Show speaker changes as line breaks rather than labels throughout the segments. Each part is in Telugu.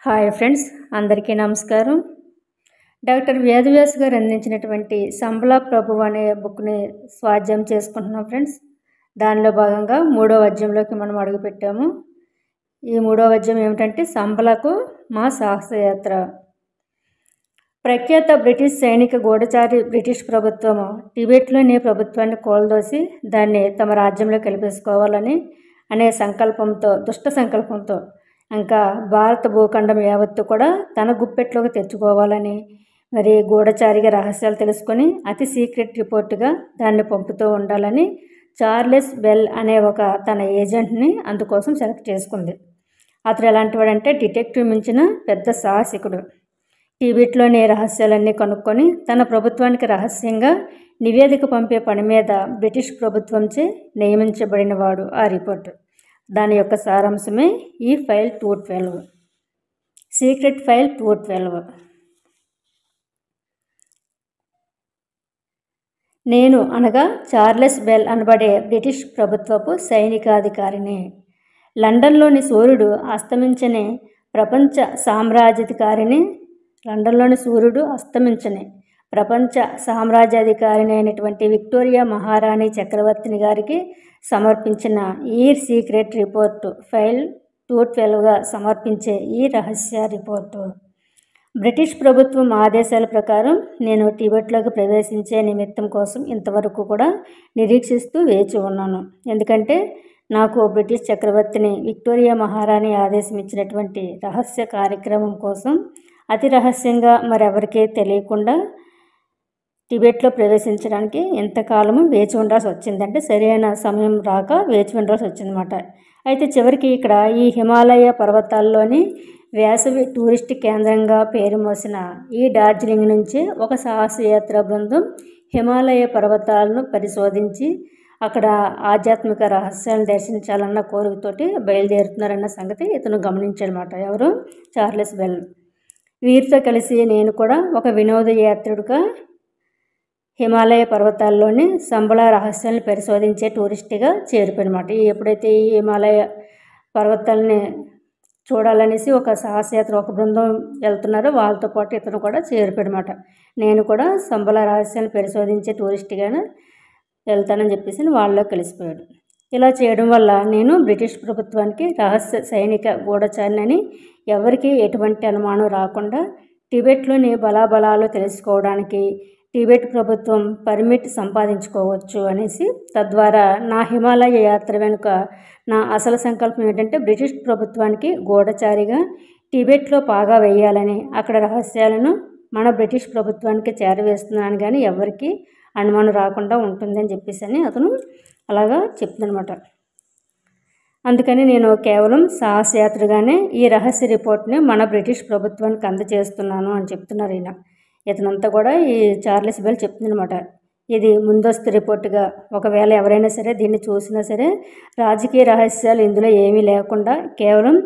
హాయ్ ఫ్రెండ్స్, అందరికీ నమస్కారం. డాక్టర్ వేదవ్యాస్ గారు అందించినటువంటి సంబళ ప్రభు అనే బుక్ని స్వాధ్యాయం చేసుకుంటున్నాం ఫ్రెండ్స్. దానిలో భాగంగా 3వ అధ్యాయంలోకి మనం అడుగుపెట్టాము. ఈ 3వ అధ్యాయం ఏమిటంటే సంబళకు మా సాహసయాత్ర. ప్రఖ్యాత బ్రిటిష్ సైనిక గూఢచారి బ్రిటిష్ ప్రభుత్వము టిబెట్లోని ప్రభుత్వాన్ని కూలదోసి దాన్ని తమ రాజ్యంలో కలిపేసుకోవాలని అనే దుష్ట సంకల్పంతో ఇంకా భారత భూఖండం యావత్తు కూడా తన గుప్పెట్లోకి తెచ్చుకోవాలని మరి గూఢచారిగా రహస్యాలు తెలుసుకొని అతి సీక్రెట్ రిపోర్టుగా దాన్ని పంపుతూ ఉండాలని చార్లెస్ బెల్ అనే ఒక తన ఏజెంట్ని అందుకోసం సెలెక్ట్ చేసుకుంది. అతను ఎలాంటి వాడంటే డిటెక్టివ్ మించిన పెద్ద సాహసికుడు. టిబెట్లోని రహస్యాలన్నీ కనుక్కొని తన ప్రభుత్వానికి రహస్యంగా నివేదిక పంపే పని మీద బ్రిటిష్ ప్రభుత్వంచే నియమించబడినవాడు. ఆ రిపోర్టు దాని యొక్క సారాంశమే ఈ ఫైల్ 212, సీక్రెట్ ఫైల్ 212. నేను అనగా చార్లెస్ బెల్ అనబడే బ్రిటిష్ ప్రభుత్వపు సైనికాధికారిని. లండన్లోని సూర్యుడు అస్తమించని ప్రపంచ సామ్రాజ్యాధికారిని. లండన్లోని సూర్యుడు అస్తమించని ప్రపంచ సామ్రాజ్యాధికారిని అయినటువంటి విక్టోరియా మహారాణి చక్రవర్తిని గారికి సమర్పించిన ఈ సీక్రెట్ రిపోర్టు ఫైల్ 212గా సమర్పించే ఈ రహస్య రిపోర్టు. బ్రిటిష్ ప్రభుత్వం ఆదేశాల ప్రకారం నేను టిబెట్లోకి ప్రవేశించే నిమిత్తం కోసం ఇంతవరకు కూడా నిరీక్షిస్తూ వేచి ఉన్నాను. ఎందుకంటే నాకు బ్రిటిష్ చక్రవర్తిని విక్టోరియా మహారాణి ఆదేశం ఇచ్చినటువంటి రహస్య కార్యక్రమం కోసం అతి రహస్యంగా మరెవరికీ తెలియకుండా టిబెట్లో ప్రవేశించడానికి ఎంతకాలము వేచి ఉండాల్సి వచ్చిందంటే సరైన సమయం రాక వేచి ఉండాల్సి వచ్చిందన్నమాట. అయితే చివరికి ఇక్కడ ఈ హిమాలయ పర్వతాల్లోని వేసవి టూరిస్ట్ కేంద్రంగా పేరు మోసిన ఈ డార్జిలింగ్ నుంచి ఒక సాహసయాత్ర బృందం హిమాలయ పర్వతాలను పరిశోధించి అక్కడ ఆధ్యాత్మిక రహస్యాలను దర్శించాలన్న కోరికతోటి బయలుదేరుతున్నారన్న సంగతి ఇతను గమనించాడనమాట. ఎవరు? Charles bell. వీరితో కలిసి నేను కూడా ఒక వినోదయాత్రుడిగా హిమాలయ పర్వతాల్లోని సంబళ రహస్యాలను పరిశోధించే టూరిస్ట్గా చేరిపోయినమాట. ఎప్పుడైతే ఈ హిమాలయ పర్వతాలని చూడాలనేసి ఒక సాహసయాత్ర ఒక బృందం వెళ్తున్నారో వాళ్ళతో పాటు ఇతను కూడా చేరిపోయాడనమాట. నేను కూడా సంబళ రహస్యాలను పరిశోధించే టూరిస్ట్గానే వెళ్తానని చెప్పేసి వాళ్ళలో కలిసిపోయాడు. ఇలా చేయడం వల్ల నేను బ్రిటిష్ ప్రభుత్వానికి రహస్య సైనిక గూఢచారిని ఎవరికీ ఎటువంటి అనుమానం రాకుండా టిబెట్లోని బలాబలాలు తెలుసుకోవడానికి టిబెట్ ప్రభుత్వం పర్మిట్ సంపాదించుకోవచ్చు అనేసి తద్వారా నా హిమాలయ యాత్ర వెనుక నా అసలు సంకల్పం ఏంటంటే బ్రిటిష్ ప్రభుత్వానికి గూఢచారిగా టిబెట్లో పాగా వేయాలని, అక్కడ రహస్యాలను మన బ్రిటిష్ ప్రభుత్వానికి చేరవేస్తున్నాను కానీ ఎవరికి అనుమానం రాకుండా ఉంటుందని చెప్పేసి అని అతను అలాగా చెప్తుందనమాట. అందుకని నేను కేవలం సాహసయాత్రగానే ఈ రహస్య రిపోర్ట్ని మన బ్రిటిష్ ప్రభుత్వానికి అందజేస్తున్నాను అని చెప్తున్నారు ఈయన. ఇతనంతా కూడా ఈ చార్లెస్ బెల్ చెప్తుందనమాట. ఇది ముందస్తు రిపోర్టుగా ఒకవేళ ఎవరైనా సరే దీన్ని చూసినా సరే రాజకీయ రహస్యాలు ఇందులో ఏమీ లేకుండా కేవలం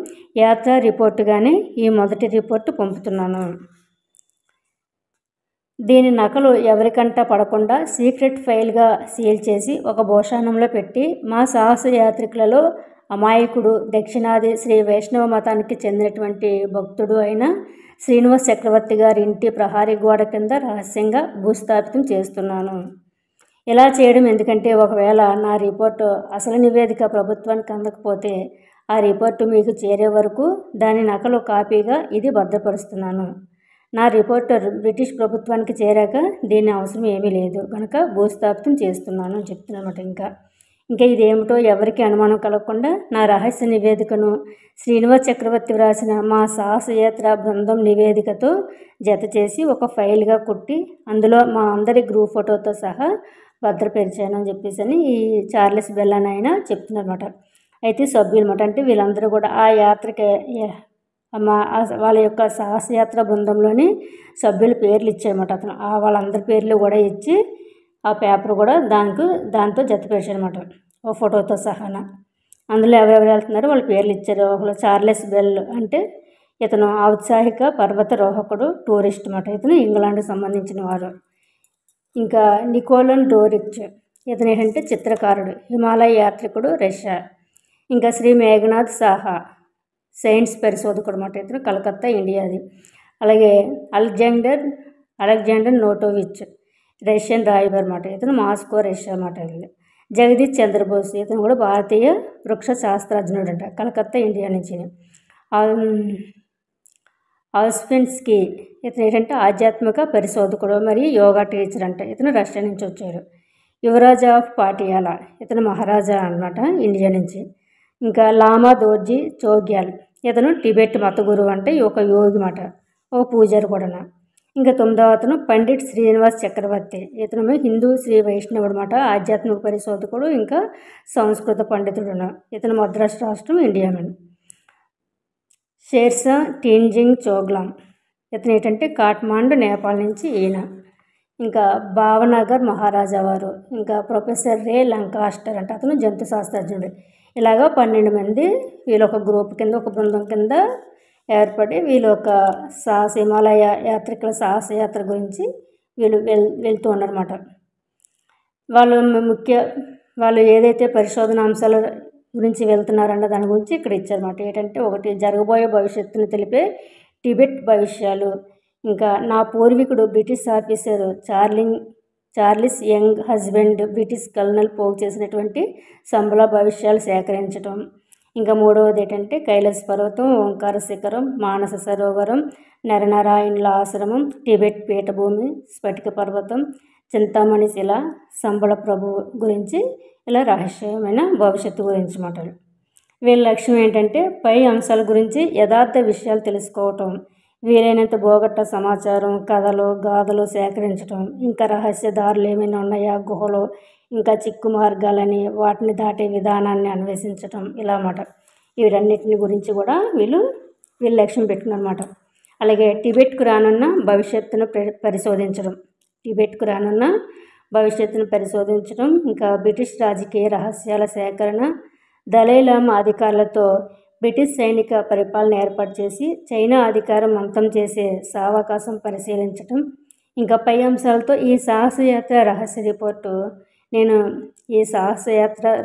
యాత్ర రిపోర్టుగానే ఈ మొదటి రిపోర్టు పంపుతున్నాను. దీని నకలు ఎవరికంటా పడకుండా సీక్రెట్ ఫైల్గా సీల్ చేసి ఒక భూషాణంలో పెట్టి మా సాహస యాత్రికులలో అమాయకుడు దక్షిణాది శ్రీ వైష్ణవ మతానికి చెందినటువంటి భక్తుడు అయిన శ్రీనివాస్ చక్రవర్తి గారి ఇంటి ప్రహారీ గోడ కింద రహస్యంగా భూస్థాపితం చేస్తున్నాను. ఇలా చేయడం ఎందుకంటే ఒకవేళ నా రిపోర్టు అసలు నివేదిక ప్రభుత్వానికి అందకపోతే ఆ రిపోర్టు మీకు చేరే వరకు దాని నకలు కాపీగా ఇది భద్రపరుస్తున్నాను. నా రిపోర్టు బ్రిటిష్ ప్రభుత్వానికి చేరాక దీని అవసరం ఏమీ లేదు కనుక భూస్థాపితం చేస్తున్నాను అని చెప్తున్నమాట. ఇంకా ఇదేమిటో ఎవరికి అనుమానం కలగకుండా నా రహస్య నివేదికను శ్రీనివాస్ చక్రవర్తి వ్రాసిన మా సాహసయాత్ర బృందం నివేదికతో జత చేసి ఒక ఫైల్గా కుట్టి అందులో మా అందరి గ్రూప్ ఫోటోతో సహా భద్రపరిచాను అని చెప్పేసి అని ఈ చార్లెస్ బెల్ అని ఆయన చెప్తున్నారన్నమాట. అయితే సభ్యులు అన్నమాట, అంటే వీళ్ళందరూ కూడా ఆ యాత్రకి వాళ్ళ యొక్క సాహసయాత్ర బృందంలోని సభ్యుల పేర్లు ఇచ్చారన్నమాట. అతను వాళ్ళందరి పేర్లు కూడా ఇచ్చి ఆ పేపర్ కూడా దాంతో జతపరిచారన్నమాట ఓ ఫోటోతో సహా. అందులో ఎవరెవరు వెళ్తున్నారో వాళ్ళ పేర్లు ఇచ్చారు. ఒకళ్ళు చార్లెస్ బెల్ అంటే ఇతను ఔత్సాహిక పర్వతారోహకుడు టూరిస్ట్ అన్నమాట. ఇతను ఇంగ్లాండ్కి సంబంధించిన వారు. ఇంకా నికోలన్ డోరిచ్ ఇతను ఏంటంటే చిత్రకారుడు, హిమాలయ యాత్రికుడు, రష్యా. ఇంకా శ్రీ మేఘనాథ్ సాహా సైన్స్ పరిశోధకుడు అన్నమాట. ఇతను కలకత్తా ఇండియాది. అలాగే అలెగ్జాండర్ నోటోవిచ్ రష్యన్ రాయబారి అన్నమాట. ఇతను మాస్కో రష్యా అన్నమాట. జగదీష్ చంద్రబోస్ ఇతను కూడా భారతీయ వృక్ష శాస్త్రజ్ఞుడు అంట, కలకత్తా ఇండియా నుంచి. ఆస్పెన్స్కీ ఇతను ఏంటంటే ఆధ్యాత్మిక పరిశోధకుడు మరియు యోగా టీచర్ అంట. ఇతను రష్యా నుంచి వచ్చారు. యువరాజ్ ఆఫ్ పాటియాలా ఇతను మహారాజా అన్నమాట, ఇండియా నుంచి. ఇంకా లామా దోర్జీ చోగ్యాల్ ఇతను టిబెట్ మత గురువు అంటే ఒక యోగి మాట, ఓ పూజారి కూడా. ఇంకా 9వ అతను పండిట్ శ్రీనివాస్ చక్రవర్తి ఇతను హిందూ శ్రీ వైష్ణవుడు మాట, ఆధ్యాత్మిక పరిశోధకుడు ఇంకా సంస్కృత పండితుడు. ఇతను మద్రాసు రాష్ట్రం, ఇండియా. షేర్షా టెన్జింగ్ చోగ్లాం ఇతను ఏంటంటే కాఠ్మాండు నేపాల్ నుంచి ఈయన. ఇంకా భావనగర్ మహారాజా వారు. ఇంకా ప్రొఫెసర్ రే లంకాస్టర్ అంటే అతను జంతు శాస్త్రజ్ఞుడు. ఇలాగా 12 మంది వీళ్ళు ఒక గ్రూప్ కింద, ఒక బృందం కింద ఏర్పడి వీళ్ళు ఒక హిమాలయ యాత్రికుల సాహసయాత్ర గురించి వీళ్ళు వెళ్తూ ఉన్నారన్నమాట. వాళ్ళు ఏదైతే పరిశోధన అంశాల గురించి వెళ్తున్నారన్న దాని గురించి ఇక్కడ ఇచ్చారన్నమాట. ఏంటంటే ఒకటి జరగబోయే భవిష్యత్తును తెలిపే టిబెట్ భవిష్యాలు. ఇంకా నా పూర్వీకుడు British officer Charles Younghusband British colonel పోగు చేసినటువంటి సంబల భవిష్యాలు సేకరించడం. ఇంకా 3వది ఏంటంటే కైలాస పర్వతం, ఓంకార శిఖరం, మానస సరోవరం, నరనారాయణుల ఆశ్రమం, టిబెట్ పీఠభూమి, స్ఫటిక పర్వతం, చింతామణి శిల, సంబళ ప్రభువు గురించి ఇలా రహస్యమైన భవిష్యత్తు గురించి మాట్లాడు. వీళ్ళ లక్ష్యం ఏంటంటే పై అంశాల గురించి యథార్థ విషయాలు తెలుసుకోవటం, వీలైనంత బోగట్ట సమాచారం, కథలు, గాథలు సేకరించడం, ఇంకా రహస్య దారులు ఏమైనా ఉన్నాయా గుహలో, ఇంకా చిక్కు మార్గాలని, వాటిని దాటే విధానాన్ని అన్వేషించడం ఇలా అన్నమాట. వీటన్నిటిని గురించి కూడా వీళ్ళు లక్ష్యం పెట్టుకున్నమాట. అలాగే టిబెట్కు రానున్న భవిష్యత్తును పరిశోధించడం, ఇంకా బ్రిటిష్ రాజకీయ రహస్యాల సేకరణ, దలైలామా అధికారులతో బ్రిటిష్ సైనిక పరిపాలన ఏర్పాటు చేసి చైనా అధికారం అంతం చేసే సావకాశం పరిశీలించడం. ఇంకా పై అంశాలతో ఈ సాహసయాత్ర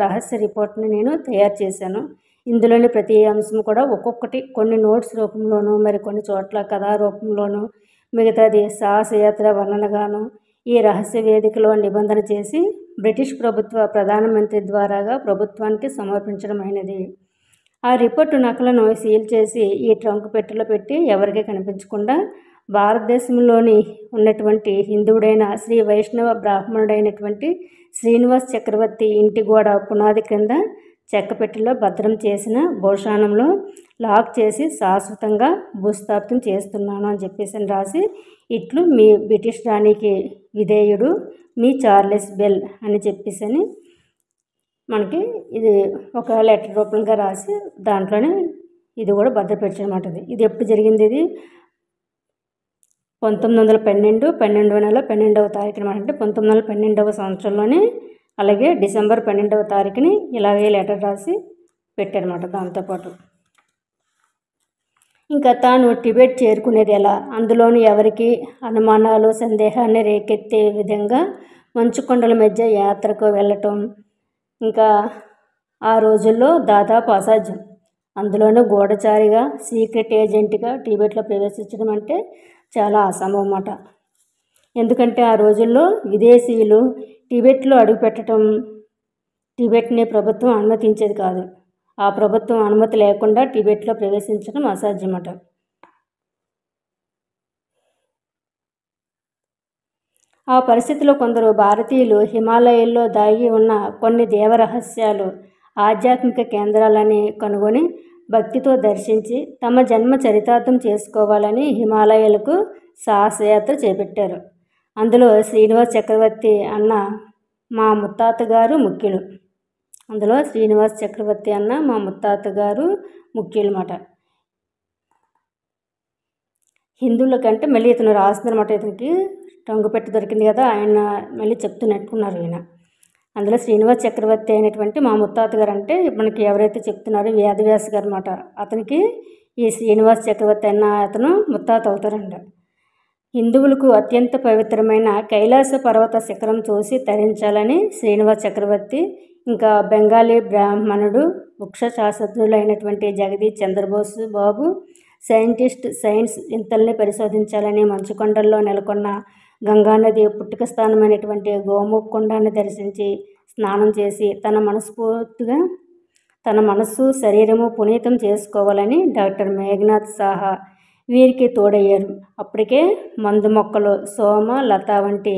రహస్య రిపోర్ట్ని నేను తయారు చేశాను. ఇందులోని ప్రతి అంశం కూడా ఒక్కొక్కటి కొన్ని నోట్స్ రూపంలోనూ, మరి కొన్ని చోట్ల కథా రూపంలోనూ, మిగతాది సాహసయాత్ర వర్ణనగాను ఈ రహస్య వేదికలో నిబంధన చేసి బ్రిటిష్ ప్రభుత్వ ప్రధానమంత్రి ద్వారాగా ప్రభుత్వానికి సమర్పించడమైనది. ఆ రిపోర్టు నకలను సీల్ చేసి ఈ ట్రంక్ పెట్టెలో పెట్టి ఎవరికీ కనిపించకుండా భారతదేశంలోని ఉన్నటువంటి హిందువుడైన శ్రీ వైష్ణవ బ్రాహ్మణుడైనటువంటి శ్రీనివాస్ చక్రవర్తి ఇంటి గోడ పునాది క్రింద చెక్కపెట్టెలో భద్రం చేసిన భూషాణంలో లాక్ చేసి శాశ్వతంగా భూస్థాపితం చేస్తున్నాను అని చెప్పేసి రాసి, ఇట్లు మీ బ్రిటిష్ రాణికి విధేయుడు మీ చార్లెస్ బెల్ అని చెప్పేసి మనకి ఇది ఒక లెటర్ రూపంగా రాసి దాంట్లోనే ఇది కూడా భద్రపరిచనమాట. ఇది ఎప్పుడు జరిగింది? ఇది 1912 12వ నెల 12వ తారీఖున అంటే 1912వ సంవత్సరంలోనే, అలాగే డిసెంబర్ 12వ తారీఖుని ఇలాగే లెటర్ రాసి పెట్టారన్నమాట. దాంతోపాటు ఇంకా తాను టిబెట్ చేరుకునేది ఎలా, అందులోని ఎవరికి అనుమానాలు సందేహాన్ని రేకెత్తే విధంగా మంచు కొండల మధ్య యాత్రకు వెళ్ళటం ఇంకా ఆ రోజుల్లో దాదాపు అసాధ్యం. అందులోనూ గూఢచారిగా సీక్రెట్ ఏజెంట్గా టిబెట్లో ప్రవేశించడం అంటే చాలా అసంభవం అన్నమాట. ఎందుకంటే ఆ రోజుల్లో విదేశీయులు టిబెట్లో అడుగుపెట్టడం టిబెట్ని ప్రభుత్వం అనుమతించేది కాదు. ఆ ప్రభుత్వం అనుమతి లేకుండా టిబెట్లో ప్రవేశించడం అసాధ్యమట. ఆ పరిస్థితిలో కొందరు భారతీయులు హిమాలయాల్లో దాగి ఉన్న కొన్ని దేవరహస్యాలు, ఆధ్యాత్మిక కేంద్రాలని కనుగొని భక్తితో దర్శించి తమ జన్మ చరితార్థం చేసుకోవాలని హిమాలయాలకు సాహసయాత్ర చేపట్టారు. అందులో శ్రీనివాస్ చక్రవర్తి అన్న మా ముత్తాత గారు ముఖ్యులన్నమాట. హిందువుల కంటే మళ్ళీ ఇతను రాస్తుందన్నమాట. ఇతనికి టంగుపెట్టి దొరికింది కదా, ఆయన మళ్ళీ చెప్తున్నట్టుకున్నారు ఈయన. అందులో శ్రీనివాస్ చక్రవర్తి అయినటువంటి మా ముత్తాత గారు అంటే మనకి ఎవరైతే చెప్తున్నారో వేదవ్యాస గారు అన్నమాట, అతనికి ఈ శ్రీనివాస్ చక్రవర్తి అన్న అతను ముత్తాత అవుతారంట. హిందువులకు అత్యంత పవిత్రమైన కైలాస పర్వత శిఖరం చూసి తరించాలని శ్రీనివాస్ చక్రవర్తి ఇంకా బెంగాలీ బ్రాహ్మణుడు వృక్ష శాస్త్రజ్ఞులు అయినటువంటి జగదీష్ చంద్రబోస్ బాబు సైన్స్ వింతల్ని పరిశోధించాలని మంచుకొండల్లో నెలకొన్న గంగానది పుట్టుక స్థానమైనటువంటి గోముఖ్ కొండాన్ని దర్శించి స్నానం చేసి తన మనస్సు శరీరము పునీతం చేసుకోవాలని డాక్టర్ మేఘనాథ్ సాహా వీరికి తోడయ్యారు. అప్పటికే మందు మొక్కలు, సోమ, లత వంటి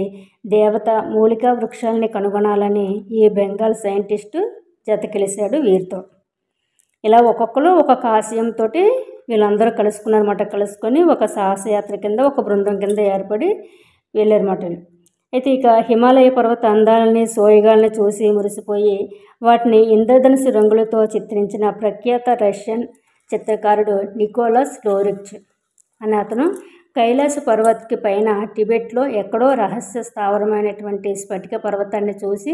దేవత మూలికా వృక్షాలని కనుగొనాలని ఈ బెంగాల్ సైంటిస్టు జతకిలిశాడు వీరితో. ఇలా ఒక్కొక్కరు ఒక్కొక్క ఆశయంతో వీళ్ళందరూ కలుసుకొని ఒక సాహసయాత్ర కింద, ఒక బృందం కింద ఏర్పడి వెళ్ళారన్నమాట. అయితే ఇక హిమాలయ పర్వత అందాలని, సోయగాల్ని చూసి మురిసిపోయి వాటిని ఇంద్రధనుసు రంగులతో చిత్రించిన ప్రఖ్యాత రష్యన్ చిత్రకారుడు నికోలస్ లోరిచ్ అనే అతను కైలాస పర్వత్కి పైన టిబెట్లో ఎక్కడో రహస్య స్థావరమైనటువంటి స్ఫటిక పర్వతాన్ని చూసి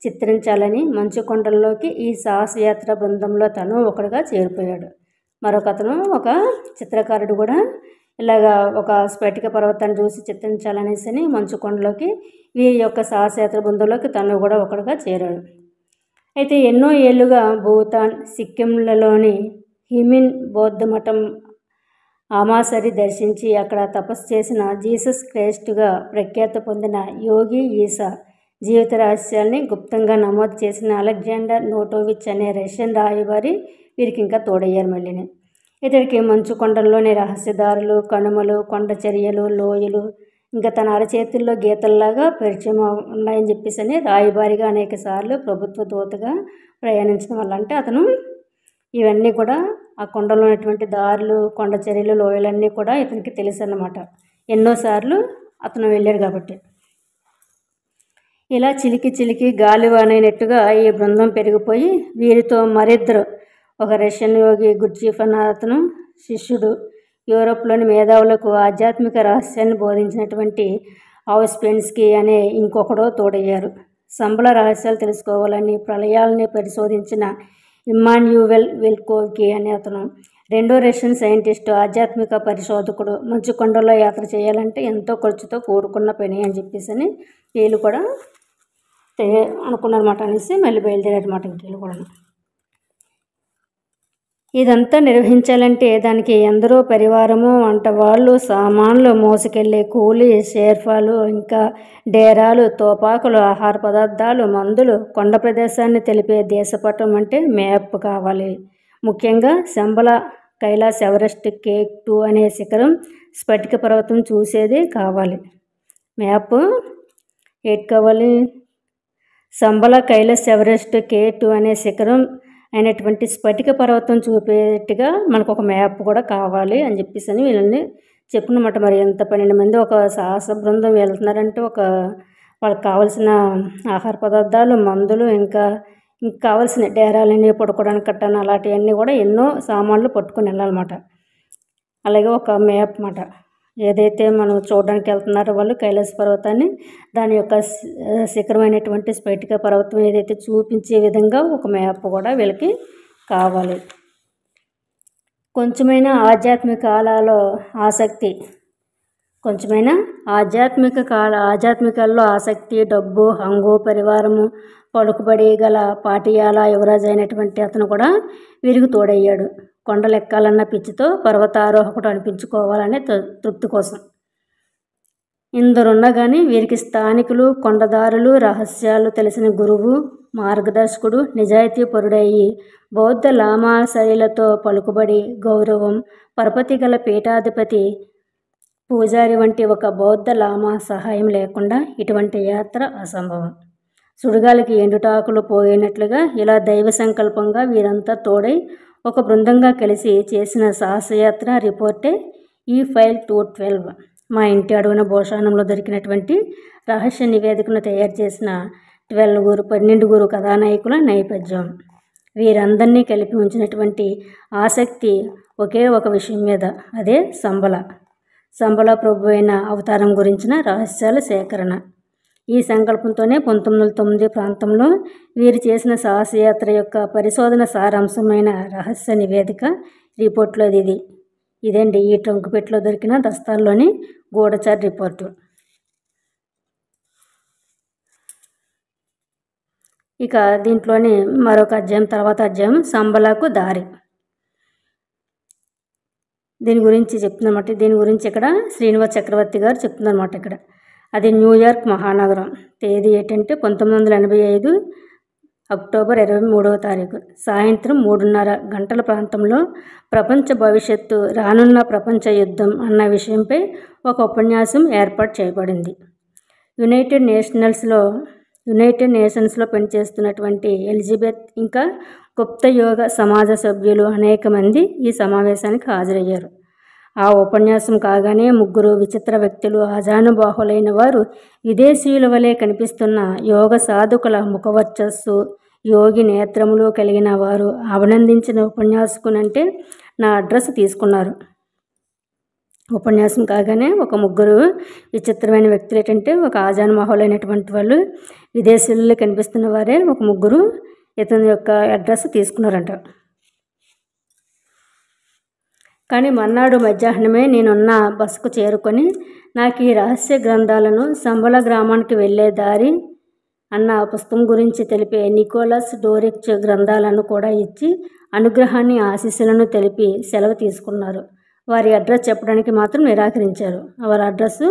చిత్రించాలని మంచుకొండల్లోకి ఈ సాహసయాత్ర బృందంలో తను ఒకడుగా చేరిపోయాడు. మరొక అతను, ఒక చిత్రకారుడు కూడా ఇలాగా ఒక స్ఫటిక పర్వతాన్ని చూసి చిత్రించాలనేసి మంచుకొండలోకి వీరి యొక్క సాహసయాత్ర బృందంలోకి తను కూడా ఒకడుగా చేరాడు. అయితే ఎన్నో ఏళ్ళుగా భూతాన్, సిక్కింలలోని హిమిన్ బౌద్ధ మఠం ఆమాసరి దర్శించి అక్కడ తపస్సు చేసిన జీసస్ క్రైస్టుగా ప్రఖ్యాతి పొందిన యోగి ఈసా జీవిత రహస్యాల్ని గుప్తంగా నమోదు చేసిన అలెగ్జాండర్ నోటోవిచ్ అనే రష్యన్ రాయబారి వీరికి ఇంకా తోడయ్యారు. మళ్ళీని ఇతడికి మంచుకొండల్లోని రహస్యదారులు, కనుమలు, కొండ చర్యలు, లోయలు ఇంకా తన అరచేతుల్లో గీతల్లాగా పరిచయం ఉన్నాయని చెప్పేసి రాయబారిగా అనేక సార్లు ప్రభుత్వ దూతగా ప్రయాణించడం వల్ల, అంటే అతను ఇవన్నీ కూడా ఆ కొండలో ఉన్నటువంటి దారులు, కొండ చర్యలు, లోయలన్నీ కూడా ఇతనికి తెలుసు అన్నమాట. ఎన్నోసార్లు అతను వెళ్ళాడు కాబట్టి. ఇలా చిలికి గాలివానైనట్టుగా ఈ బృందం పెరిగిపోయి వీరితో మరిద్దరు, ఒక రష్యన్ యోగి గుర్జీఫ్ అన్న అతను శిష్యుడు, యూరోప్లోని మేధావులకు ఆధ్యాత్మిక రహస్యాన్ని బోధించినటువంటి ఔస్పెన్స్కీ అనే ఇంకొకడో తోడయ్యారు. సంబల రహస్యాలు తెలుసుకోవాలని ప్రళయాలని పరిశోధించిన ఇమ్మాన్యువెల్ వెల్కోవ్కి అనే అతను రెండో రష్యన్ సైంటిస్టు, ఆధ్యాత్మిక పరిశోధకుడు. మంచుకొండల్లో యాత్ర చేయాలంటే ఎంతో ఖర్చుతో కూడుకున్న పని అని చెప్పేసి వీళ్ళు కూడా అనుకున్నారన్నమాట. అనేసి మళ్ళీ బయలుదేరారన్నమాట. వీళ్ళు కూడా ఇదంతా నిర్వహించాలంటే దానికి ఎందరో పరివారము, వంట వాళ్ళు, సామాన్లు, మోసుకెళ్ళే కూలి, షేర్ఫాలు, ఇంకా డేరాలు, తోపాకులు, ఆహార పదార్థాలు, మందులు, కొండ ప్రదేశాన్ని తెలిపే దేశపటం అంటే మ్యాప్ కావాలి. ముఖ్యంగా శంబల, కైలాస్, ఎవరెస్ట్, K2 అనే శిఖరం, స్ఫటిక పర్వతం చూసేది కావాలి. మ్యాప్ ఏది కావాలి? శంబల, కైలాస్, ఎవరెస్ట్, K2 అనే శిఖరం అయినటువంటి స్ఫటిక పర్వతం చూపేట్టుగా మనకు ఒక మ్యాప్ కూడా కావాలి అని చెప్పేసి వీళ్ళని చెప్పినమాట. మరి ఎంత 12 మంది ఒక సాహస బృందం వెళ్తున్నారంటే వాళ్ళకి కావాల్సిన ఆహార పదార్థాలు, మందులు, ఇంకా కావాల్సిన డేరాలన్నీ పడుకోవడానికి కట్టాను అలాంటివన్నీ కూడా ఎన్నో సామాన్లు పట్టుకొని వెళ్ళాలన్నమాట. అలాగే ఒక మ్యాప్ మాట, ఏదైతే మనం చూడడానికి వెళ్తున్నారో వాళ్ళు కైలాస పర్వతాన్ని, దాని యొక్క శిఖరమైనటువంటి స్ఫటిక పర్వతం ఏదైతే చూపించే విధంగా ఒక మ్యాప్ కూడా వీళ్ళకి కావాలి. కొంచెమైనా ఆధ్యాత్మికాలలో ఆధ్యాత్మికాల్లో ఆసక్తి, డబ్బు, హంగు, పరివారము, పలుకుబడి గల పాటియాల యువరాజు అయినటువంటి అతను కూడా వీరికి తోడయ్యాడు. కొండలు ఎక్కాలన్న పిచ్చితో పర్వతారోహకుడు అనిపించుకోవాలనే తృప్తి కోసం. ఇందరున్నా కానీ వీరికి స్థానికులు, కొండదారులు, రహస్యాలు తెలిసిన గురువు, మార్గదర్శకుడు, నిజాయితీ పరుడయ్యి బౌద్ధ లామా శైలితో పలుకుబడి, గౌరవం, పరపతి గల పీఠాధిపతి, పూజారి వంటి ఒక బౌద్ధ లామా సహాయం లేకుండా ఇటువంటి యాత్ర అసంభవం. సుడిగాలికి ఎండుటాకులు పోయినట్లుగా ఇలా దైవ సంకల్పంగా వీరంతా తోడై ఒక బృందంగా కలిసి చేసిన సాహసయాత్ర రిపోర్టే ఈ ఫైల్ 212. మా ఇంటి అడుగున భూషాణంలో దొరికినటువంటి రహస్య నివేదికను తయారు చేసిన 12 కథానాయకుల నేపథ్యం. వీరందరినీ కలిపి ఉంచినటువంటి ఆసక్తి ఒకే ఒక విషయం మీద, అదే సంబల ప్రభు అయిన అవతారం గురించిన రహస్యాల సేకరణ. ఈ సంకల్పంతోనే 1909 ప్రాంతంలో వీరు చేసిన సాహసయాత్ర యొక్క పరిశోధన సారాంశమైన రహస్య నివేదిక రిపోర్ట్లో ఇదండి ఈ ట్రంకుపెట్టెలో దొరికిన దస్తాల్లోని గూఢచారి రిపోర్టు. ఇక దీంట్లోని మరొక అధ్యాయం, తర్వాత అధ్యాయం సంబలకు దారి. దీని గురించి చెప్తుందన్నమాట. దీని గురించి ఇక్కడ శ్రీనివాస్ చక్రవర్తి గారు చెప్తుందన్నమాట. ఇక్కడ అది న్యూయార్క్ మహానగరం. తేదీ ఏంటంటే 1985 అక్టోబర్ 23వ తారీఖు సాయంత్రం 3:30 గంటల ప్రాంతంలో ప్రపంచ భవిష్యత్తు, రానున్న ప్రపంచ యుద్ధం అన్న విషయంపై ఒక ఉపన్యాసం ఏర్పాటు చేయబడింది. యునైటెడ్ నేషన్స్లో పనిచేస్తున్నటువంటి ఎలిజబెత్ ఇంకా గుప్త యోగ సమాజ సభ్యులు అనేక మంది ఈ సమావేశానికి హాజరయ్యారు. ఆ ఉపన్యాసం కాగానే ముగ్గురు విచిత్ర వ్యక్తులు, ఆజానుబాహులైన వారు, విదేశీయుల వలె కనిపిస్తున్న యోగ సాధకుల ముఖవర్చస్సు, యోగి నేత్రములు కలిగిన వారు అభినందించిన ఉపన్యాసకునంటే నా అడ్రస్ తీసుకున్నారు. ఉపన్యాసం కాగానే ఒక ముగ్గురు విచిత్రమైన వ్యక్తులు ఏంటంటే ఒక ఆజానుబాహులైనటువంటి వాళ్ళు, విదేశీయుల్లో కనిపిస్తున్న వారే ఒక ముగ్గురు ఇతని యొక్క అడ్రస్ తీసుకున్నారంట. కానీ మర్నాడు మధ్యాహ్నమే నేనున్న బస్సుకు చేరుకొని నాకు ఈ రహస్య గ్రంథాలను సంబల గ్రామానికి వెళ్ళే దారి అన్న పుస్తకం గురించి తెలిపే నికోలస్ డోరిచ్ గ్రంథాలను కూడా ఇచ్చి అనుగ్రహాన్ని, ఆశీస్సులను తెలిపి సెలవు తీసుకున్నారు. వారి అడ్రస్ చెప్పడానికి మాత్రం నిరాకరించారు. వారి అడ్రస్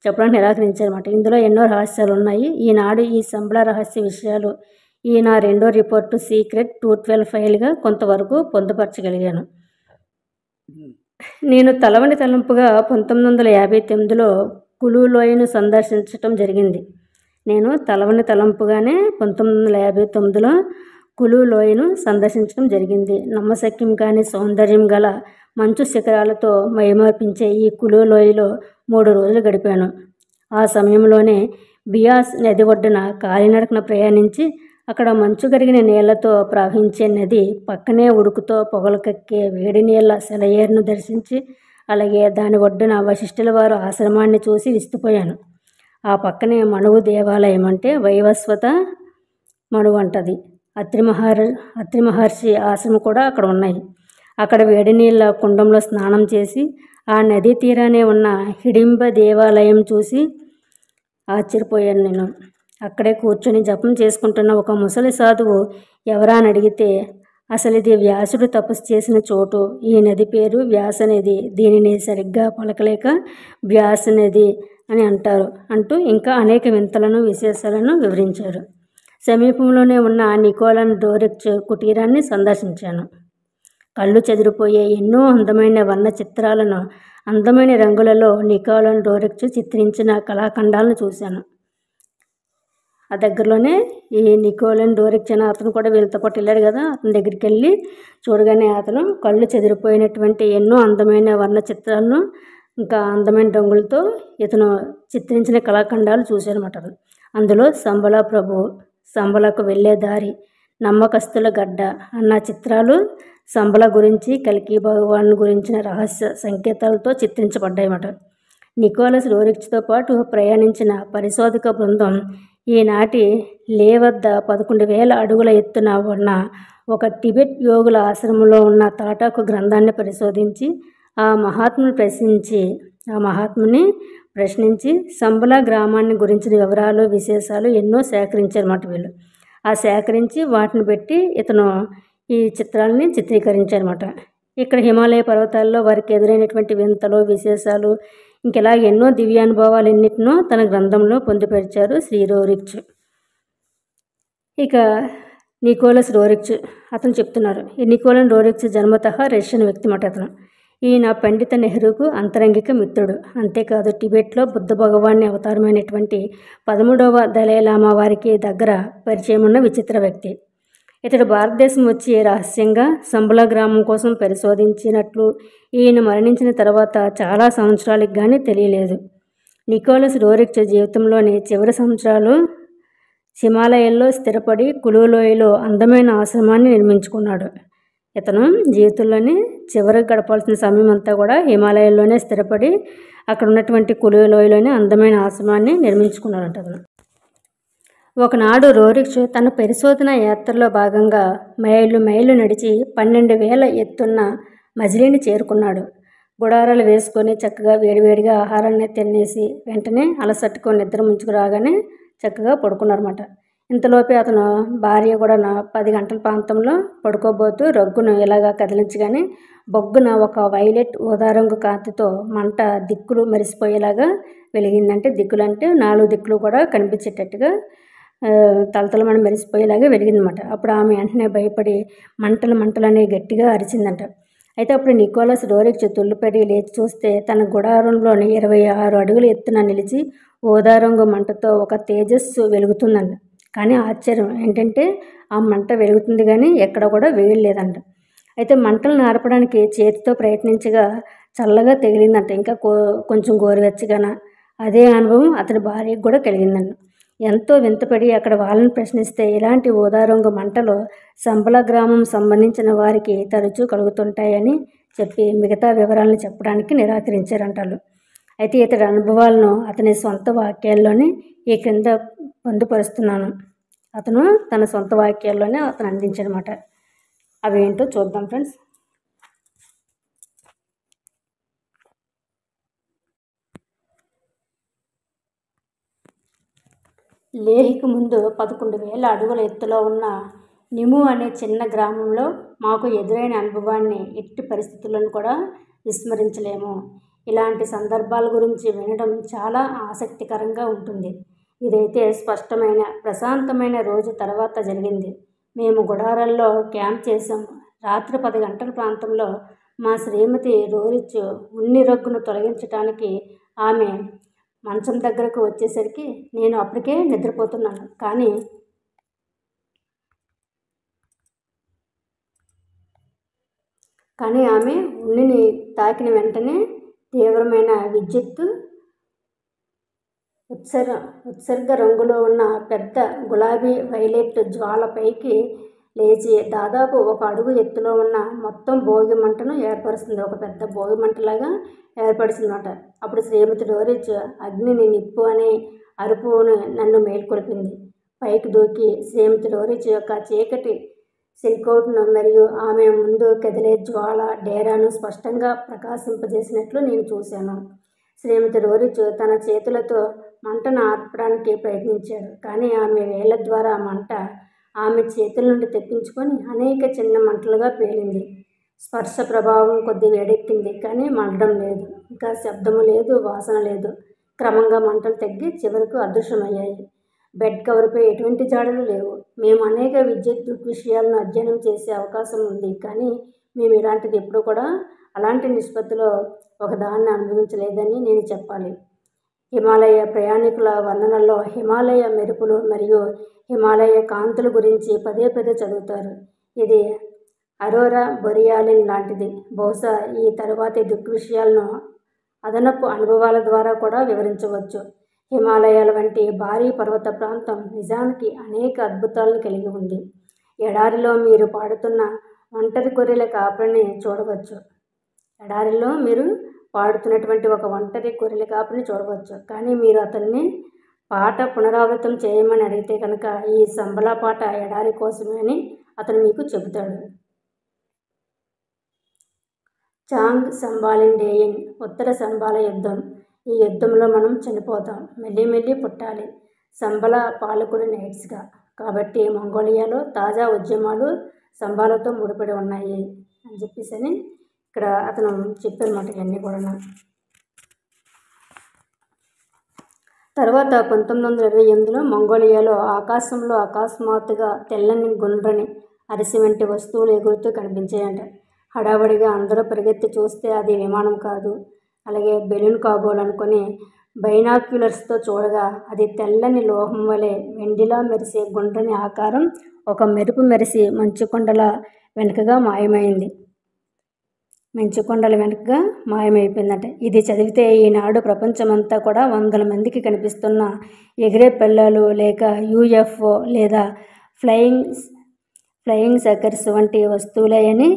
చెప్పడానికి నిరాకరించారన్నమాట. ఇందులో ఎన్నో రహస్యాలు ఉన్నాయి. ఈనాడు ఈ సంబల రహస్య విషయాలు ఈ నా రెండో రిపోర్టు సీక్రెట్ 212 ఫైల్గా కొంతవరకు పొందుపరచగలిగాను. నేను తలవని తలంపుగా 1959లో కులు లోయను సందర్శించటం జరిగింది. నేను తలవని తలంపుగానే 1959లో కులు లోయను సందర్శించడం జరిగింది. నమ్మశక్యం కాని సౌందర్యం గల మంచు శిఖరాలతో మైమర్పించే ఈ కులు లోయలో 3 రోజులు గడిపాను. ఆ సమయంలోనే బియాస్ నది ఒడ్డున కాలినడకన ప్రయాణించి అక్కడ మంచు కరిగిన నీళ్లతో ప్రవహించే నది పక్కనే ఉడుకుతో పొగలు కక్కే వేడి నీళ్ల సెలయేరును దర్శించి, అలాగే దాని ఒడ్డున వశిష్ఠుల వారు ఆశ్రమాన్ని చూసి విస్తుపోయాను. ఆ పక్కనే మనువు దేవాలయం అంటే వైవస్వత మనువు అంటది. అత్రి మహర్షి ఆశ్రమం కూడా అక్కడ ఉన్నాయి. అక్కడ వేడి నీళ్ళ కుండంలో స్నానం చేసి ఆ నదీ తీరానే ఉన్న హిడింబ దేవాలయం చూసి ఆశ్చర్యపోయాను. నేను అక్కడే కూర్చొని జపం చేసుకుంటున్న ఒక ముసలి సాధువు ఎవరా అని అడిగితే, అసలు ఇది వ్యాసుడు తపస్సు చేసిన చోటు, ఈ నది పేరు వ్యాస నది, దీనిని సరిగ్గా పలకలేక వ్యాస నది అని అంటారు అంటూ ఇంకా అనేక వింతలను, విశేషాలను వివరించారు. సమీపంలోనే ఉన్న నికోలస్ డోరిచ్ కుటీరాన్ని సందర్శించాను. కళ్ళు చెదిరిపోయే ఎన్నో అందమైన వర్ణ చిత్రాలను, అందమైన రంగులలో నికోలస్ డోరిచ్ చిత్రించిన కళాఖండాలను చూశాను. ఆ దగ్గరలోనే ఈ నికోలస్ డోరిచ్ అనే అతను కూడా వీళ్ళతో పాటు వెళ్ళాడు కదా, అతని దగ్గరికి వెళ్ళి చూడగానే అతను కళ్ళు చెదిరిపోయినటువంటి ఎన్నో అందమైన వర్ణ చిత్రాలను, ఇంకా అందమైన రంగులతో ఇతను చిత్రించిన కళాఖండాలు చూశారన్నమాట. అందులో సంబల ప్రభు, సంబలకు వెళ్ళే దారి, నమ్మకస్తుల గడ్డ అన్న చిత్రాలు సంబల గురించి, కల్కి భగవాన్ గురించిన రహస్య సంకేతాలతో చిత్రించబడ్డాయన్నమాట. నికోలస్ డోరిచ్తో పాటు ప్రయాణించిన పరిశోధక బృందం ఈనాటి లే వద్ద 11,000 అడుగుల ఎత్తున ఉన్న ఒక టిబెట్ యోగుల ఆశ్రమంలో ఉన్న తాటాకు గ్రంథాన్ని పరిశోధించి ఆ మహాత్ముని ప్రశ్నించి సంబల గ్రామాన్ని గురించిన వివరాలు, విశేషాలు ఎన్నో సేకరించారన్నమాట. వీళ్ళు ఆ సేకరించి వాటిని పెట్టి ఇతను ఈ చిత్రాలని చిత్రీకరించారన్నమాట. ఇక్కడ హిమాలయ పర్వతాల్లో వారికి ఎదురైనటువంటి వింతలు, విశేషాలు, ఇంకెలా ఎన్నో దివ్యానుభవాలు ఎన్నిటినో తన గ్రంథంలో పొందుపరిచారు శ్రీ డోరిచ్. ఇక నికోలస్ డోరిచ్ అతను చెప్తున్నారు. ఈ నికోలస్ డోరిచ్ జన్మతః రష్యన్ వ్యక్తి మాట. అతను ఈయన పండిత నెహ్రూకు అంతరంగిక మిత్రుడు. అంతేకాదు టిబెట్లో బుద్ధ భగవాన్ని అవతారమైనటువంటి 13వ దలైలామా వారికి దగ్గర పరిచయం ఉన్న విచిత్ర వ్యక్తి. ఇతడు భారతదేశం వచ్చి రహస్యంగా సంబల గ్రామం కోసం పరిశోధించినట్లు ఈయన మరణించిన తర్వాత చాలా సంవత్సరాలకు కానీ తెలియలేదు. నికోలస్ డోరిచ్ జీవితంలోని చివరి సంవత్సరాలు హిమాలయాల్లో స్థిరపడి కులు లోయలో అందమైన ఆశ్రమాన్ని నిర్మించుకున్నాడు. ఇతను జీవితంలోని చివరి గడపాల్సిన సమయం అంతా కూడా హిమాలయాల్లోనే స్థిరపడి అక్కడ ఉన్నటువంటి కులు లోయలోనే అందమైన ఆశ్రమాన్ని నిర్మించుకున్నాడంట. అతను ఒకనాడు డోరిచ్ తన పరిశోధన యాత్రలో భాగంగా మైళ్ళు నడిచి 12,000 ఎత్తున్న మజిలీని చేరుకున్నాడు. గుడారాలు వేసుకొని చక్కగా వేడివేడిగా ఆహారాన్ని తినేసి వెంటనే అలసట్టుకొని నిద్ర ముంచుకు రాగానే చక్కగా పడుకున్నారన్నమాట. ఇంతలోపే అతను భార్య కూడా 10 గంటల ప్రాంతంలో పడుకోబోతూ రగ్గును ఇలాగా కదిలించగానే బొగ్గున ఒక వైలెట్ ఊదా రంగు కాంతితో మంట దిక్కులు మెరిసిపోయేలాగా వెలిగిందంటే దిక్కులంటే 4 దిక్కులు కూడా కనిపించేటట్టుగా తలతలమని మెరిసిపోయేలాగా వెలిగిందన్నమాట. అప్పుడు ఆమె వెంటనే భయపడి మంటలు అని గట్టిగా అరిచిందంట. అయితే అప్పుడు నికోలస్ డోరిచ్ తుళ్ళిపడి లేచి చూస్తే తన గుడారంలోని 26 అడుగుల ఎత్తున నిలిచి ఊదా రంగు మంటతో ఒక తేజస్సు వెలుగుతుందంట. కానీ ఆశ్చర్యం ఏంటంటే ఆ మంట వెలుగుతుంది కానీ ఎక్కడ కూడా వేడి లేదంట. అయితే మంటలను ఆర్పడానికి చేతితో ప్రయత్నించగా చల్లగా తగిలిందంట. ఇంకా కొంచెం గోరువెచ్చగాన. అదే అనుభవం అతని భార్యకు కూడా కలిగిందంట. ఎంతో వింతపడి అక్కడ వాళ్ళని ప్రశ్నిస్తే ఇలాంటి ఊదా రంగు మంటలు సంబల గ్రామం సంబంధించిన వారికి తరచూ కలుగుతుంటాయని చెప్పి మిగతా వివరాలను చెప్పడానికి నిరాకరించారంటారు. అయితే ఇతడి అనుభవాలను అతని సొంత వాక్యాల్లోనే ఈ క్రింద పొందుపరుస్తున్నాను. అతను తన సొంత వాక్యాల్లోనే అతను అందించాడనమాట. అవి ఏంటో చూద్దాం ఫ్రెండ్స్. లేహికి ముందు 11,000 అడుగుల ఎత్తులో ఉన్న నిము అనే చిన్న గ్రామంలో మాకు ఎదురైన అనుభవాన్ని ఎట్టి పరిస్థితులను కూడా విస్మరించలేము. ఇలాంటి సందర్భాల గురించి వినడం చాలా ఆసక్తికరంగా ఉంటుంది. ఇదైతే స్పష్టమైన ప్రశాంతమైన రోజు తర్వాత జరిగింది. మేము గుడారాల్లో క్యాంప్ చేశాము. రాత్రి 10 గంటల ప్రాంతంలో మా శ్రీమతి డోరిచ్ ఉన్ని రగ్గును తొలగించడానికి ఆమె మంచం దగ్గరకు వచ్చేసరికి నేను అప్పటికే నిద్రపోతున్నాను. కానీ ఆమె ఉన్నిని తాకిన వెంటనే తీవ్రమైన విద్యుత్ ఉత్సర్గ రంగులో ఉన్న పెద్ద గులాబీ వైలెట్ జ్వాల పైకి లేచి దాదాపు 1 అడుగు ఎత్తులో ఉన్న మొత్తం భోగి మంటను ఏర్పరుస్తుంది. ఒక పెద్ద భోగి మంటలాగా ఏర్పడుతుందన్నమాట. అప్పుడు శ్రీమతి డోరిచ్ అగ్నిని నిప్పు అనే అరుపును నన్ను మేల్కొల్పింది. పైకి దూకి శ్రీమతి డోరిచ్ యొక్క చీకటి సిల్కౌట్ను మరియు ఆమె ముందు కదిలే జ్వాల డేరాను స్పష్టంగా ప్రకాశింపజేసినట్లు నేను చూశాను. శ్రీమతి డోరిచ్ తన చేతులతో మంటను ఆర్పడానికి ప్రయత్నించాడు. కానీ ఆమె వేళ్ల ద్వారా మంట ఆమె చేతుల నుండి తెప్పించుకొని అనేక చిన్న మంటలుగా పేలింది. స్పర్శ ప్రభావం కొద్ది వేడెక్కింది కానీ మండడం లేదు. ఇంకా శబ్దము లేదు, వాసన లేదు. క్రమంగా మంటలు తగ్గి చివరకు అదృశ్యమయ్యాయి. బెడ్ కవర్పై ఎటువంటి జాడలు లేవు. మేము అనేక విద్యుత్ దృగ్విషయాలను అధ్యయనం చేసే అవకాశం ఉంది కానీ మేము ఇలాంటిది ఎప్పుడు కూడా అలాంటి నిష్పత్తిలో ఒకదాన్ని అనుభవించలేదని నేను చెప్పాలి. హిమాలయ ప్రయాణికుల వర్ణనల్లో హిమాలయ మెరుపులు మరియు హిమాలయ కాంతుల గురించి పదే చదువుతారు. ఇది అరోరా బొరియాలిన్ లాంటిది. బహుశా ఈ తరువాతి దృగ్విషయాలను అదనపు అనుభవాల ద్వారా కూడా వివరించవచ్చు. హిమాలయాల వంటి భారీ పర్వత ప్రాంతం నిజానికి అనేక అద్భుతాలను కలిగి ఉంది. ఎడారిలో మీరు పాడుతున్న ఒంటరి గొర్రెల కాపరిని చూడవచ్చు. ఎడారిలో మీరు పాడుతున్నటువంటి ఒక ఒంటరి గొర్రెల కాపరిని చూడవచ్చు. కానీ మీరు అతన్ని పాట పునరావృతం చేయమని అడిగితే కనుక ఈ సంబల పాట ఎడారి కోసమే అని అతను మీకు చెబుతాడు. చాంగ్ సంబాలిండేయిన్ ఉత్తర సంబాల యుద్ధం. ఈ యుద్ధంలో మనం చనిపోతాం, మెల్లి పుట్టాలి సంబల పాలకుడి నైట్స్గా. కాబట్టి మంగోలియాలో తాజా ఉద్యమాలు సంబాలతో ముడిపడి ఉన్నాయి అని చెప్పేసి ఇక్కడ అతను చెప్పారన్నమాట. ఇవన్నీ కూడా తర్వాత 1928లో మంగోలియాలో ఆకాశంలో అకస్మాత్తుగా తెల్లని గుండ్రని అరిసి వంటి వస్తువులు ఎగురుతూ కనిపించాయంట. హడావడిగా అందరూ పరిగెత్తి చూస్తే అది విమానం కాదు, అలాగే బెలూన్ కాబోలనుకొని బైనాక్యులర్స్తో చూడగా అది తెల్లని లోహం వలె వెండిలా మెరిసే గుండ్రని ఆకారం ఒక మెరుపు మెరిసి మంచుకొండల వెనుకగా మాయమైపోయిందంట. ఇది చదివితే ఈనాడు ప్రపంచమంతా కూడా 100 మందికి కనిపిస్తున్న ఎగిరే పిల్లలు లేక UFO లేదా ఫ్లయింగ్ సర్కర్స్ వంటి వస్తువులే అని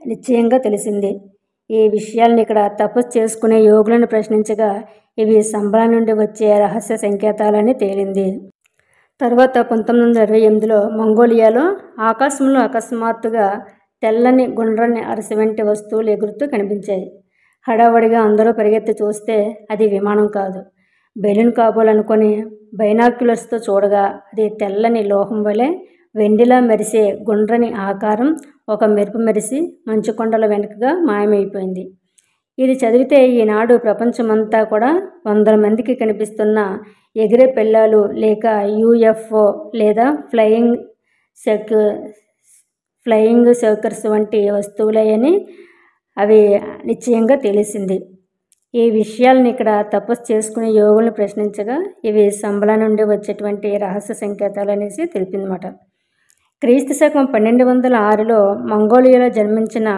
నిశ్చయంగా తెలిసింది. ఈ విషయాలను ఇక్కడ తపస్సు చేసుకునే యోగులను ప్రశ్నించగా ఇవి సంబల నుండి వచ్చే రహస్య సంకేతాలని తేలింది. తర్వాత 1928లో మంగోలియాలో ఆకాశంలో అకస్మాత్తుగా తెల్లని గుండ్రని అరిసె వంటి వస్తువులు ఎగురుతూ కనిపించాయి. హడావడిగా అందరూ పరిగెత్తి చూస్తే అది విమానం కాదు, బెలూన్ కాబోలనుకొని బైనాక్యులర్స్తో చూడగా అది తెల్లని లోహం వలె వెండిలా మెరిసే గుండ్రని ఆకారం ఒక మెరుపు మెరిసి మంచు కొండల వెనుకగా మాయమైపోయింది. ఇది చదివితే ఈనాడు ప్రపంచమంతా కూడా వందల మందికి కనిపిస్తున్న ఎగిరే పిల్లలు లేక యూఎఫ్ఓ లేదా ఫ్లయింగ్ సర్కర్స్ వంటి వస్తువులయని అవి నిశ్చయంగా తెలిసింది. ఈ విషయాలను ఇక్కడ తపస్సు చేసుకునే యోగులను ప్రశ్నించగా ఇవి సంబల నుండి వచ్చేటువంటి రహస్య సంకేతాలు అనేసి తెలిపిందన్నమాట. క్రీస్తు శకం 1206లో మంగోలియాలో జన్మించిన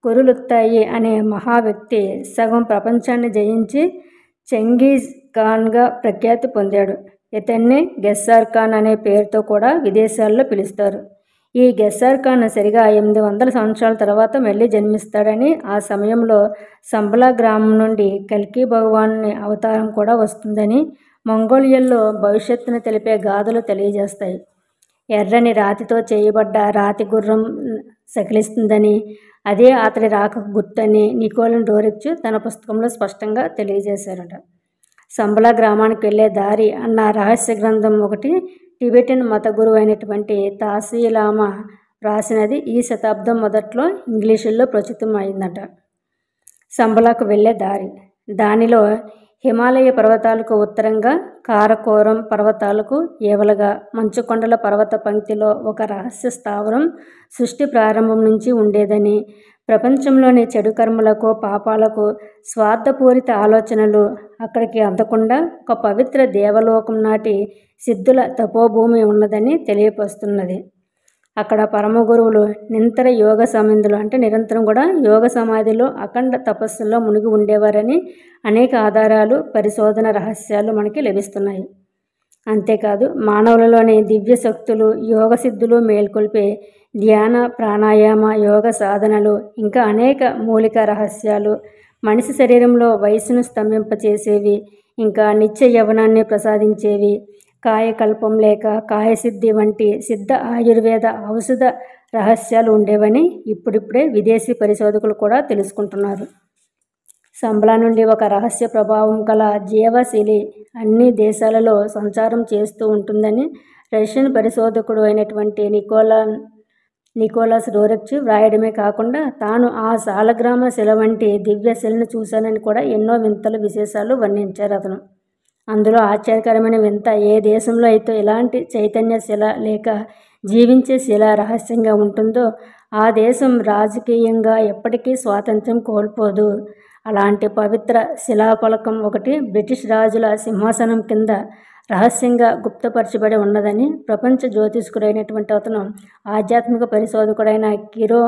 కురులుత్తాయి అనే మహా వ్యక్తి సగం ప్రపంచాన్ని జయించి చెంగీజ్ ఖాన్గా ప్రఖ్యాతి పొందాడు. ఇతన్ని గెస్సార్ ఖాన్ అనే పేరుతో కూడా విదేశాల్లో పిలుస్తారు. ఈ గెస్సార్ ఖాన్ సరిగా 800 సంవత్సరాల తర్వాత మళ్ళీ జన్మిస్తాడని, ఆ సమయంలో సంబలా గ్రామం నుండి కల్కి భగవానుని అవతారం కూడా వస్తుందని మంగోలియల్లో భవిష్యత్తును తెలిపే గాథలు తెలియజేస్తాయి. ఎర్రని రాతితో చేయబడ్డ రాతి గుర్రం సకిలిస్తుందని, అదే అతడి రాకకు గుర్తని నికోలస్ డోరిచ్ తన పుస్తకంలో స్పష్టంగా తెలియజేశారట. సంబలా గ్రామానికి వెళ్ళే దారి అన్న రహస్య గ్రంథం ఒకటి టిబెటన్ మత గురువు అయినటువంటి తాసీ లామా రాసినది ఈ శతాబ్దం మొదట్లో ఇంగ్లీషులో ప్రచురితం అయిందట. సంబలాకు వెళ్ళే దారి, దానిలో హిమాలయ పర్వతాలకు ఉత్తరంగా కారకోరం పర్వతాలకు ఏవలగా మంచుకొండల పర్వత పంక్తిలో ఒక రహస్య స్థావరం సృష్టి ప్రారంభం నుంచి ఉండేదని, ప్రపంచంలోని చెడు కర్మలకు పాపాలకు స్వార్థపూరిత ఆలోచనలు అక్కడికి అందకుండా ఒక పవిత్ర దేవలోకం నాటి సిద్ధుల తపోభూమి ఉన్నదని తెలియపరుస్తున్నది. అక్కడ పరమ గురువులు నిరంతర యోగ సమాధిలో అంటే నిరంతరం కూడా యోగ సమాధిలో అఖండ తపస్సులో మునిగి ఉండేవారని అనేక ఆధారాలు పరిశోధన రహస్యాలు మనకి లభిస్తున్నాయి. అంతేకాదు మానవులలోని దివ్య శక్తులు యోగ సిద్ధులు మేల్కొల్పే ధ్యాన ప్రాణాయామ యోగ సాధనలు ఇంకా అనేక మూలిక రహస్యాలు మనిషి శరీరంలో వయసును స్తంభింపచేసేవి ఇంకా నిత్య యవ్వనాన్ని ప్రసాదించేవి కాయకల్పం లేక కాయసిద్ధి వంటి సిద్ధ ఆయుర్వేద ఔషధ రహస్యాలు ఉండేవని ఇప్పుడిప్పుడే విదేశీ పరిశోధకులు కూడా తెలుసుకుంటున్నారు. సంబలా నుండి ఒక రహస్య ప్రభావం కల జీవశిలి అన్ని దేశాలలో సంచారం చేస్తూ ఉంటుందని రష్యన్ పరిశోధకుడు అయినటువంటి నికోలస్ డోరిచ్ వ్రాయడమే కాకుండా తాను ఆ సాలగ్రామ శిల వంటి దివ్య శిలను చూశానని కూడా ఎన్నో వింతలు విశేషాలు వర్ణించారు అతను. అందులో ఆశ్చర్యకరమైన వింత ఏ దేశంలో అయితే ఇలాంటి చైతన్య శిల లేక జీవించే శిల రహస్యంగా ఉంటుందో ఆ దేశం రాజకీయంగా ఎప్పటికీ స్వాతంత్ర్యం కోల్పోదు. అలాంటి పవిత్ర శిలాఫలకం ఒకటి బ్రిటిష్ రాజుల సింహాసనం కింద రహస్యంగా గుప్తపరచబడి ఉన్నదని ప్రపంచ జ్యోతిష్కుడైనటువంటి అతను ఆధ్యాత్మిక పరిశోధకుడైన కిరో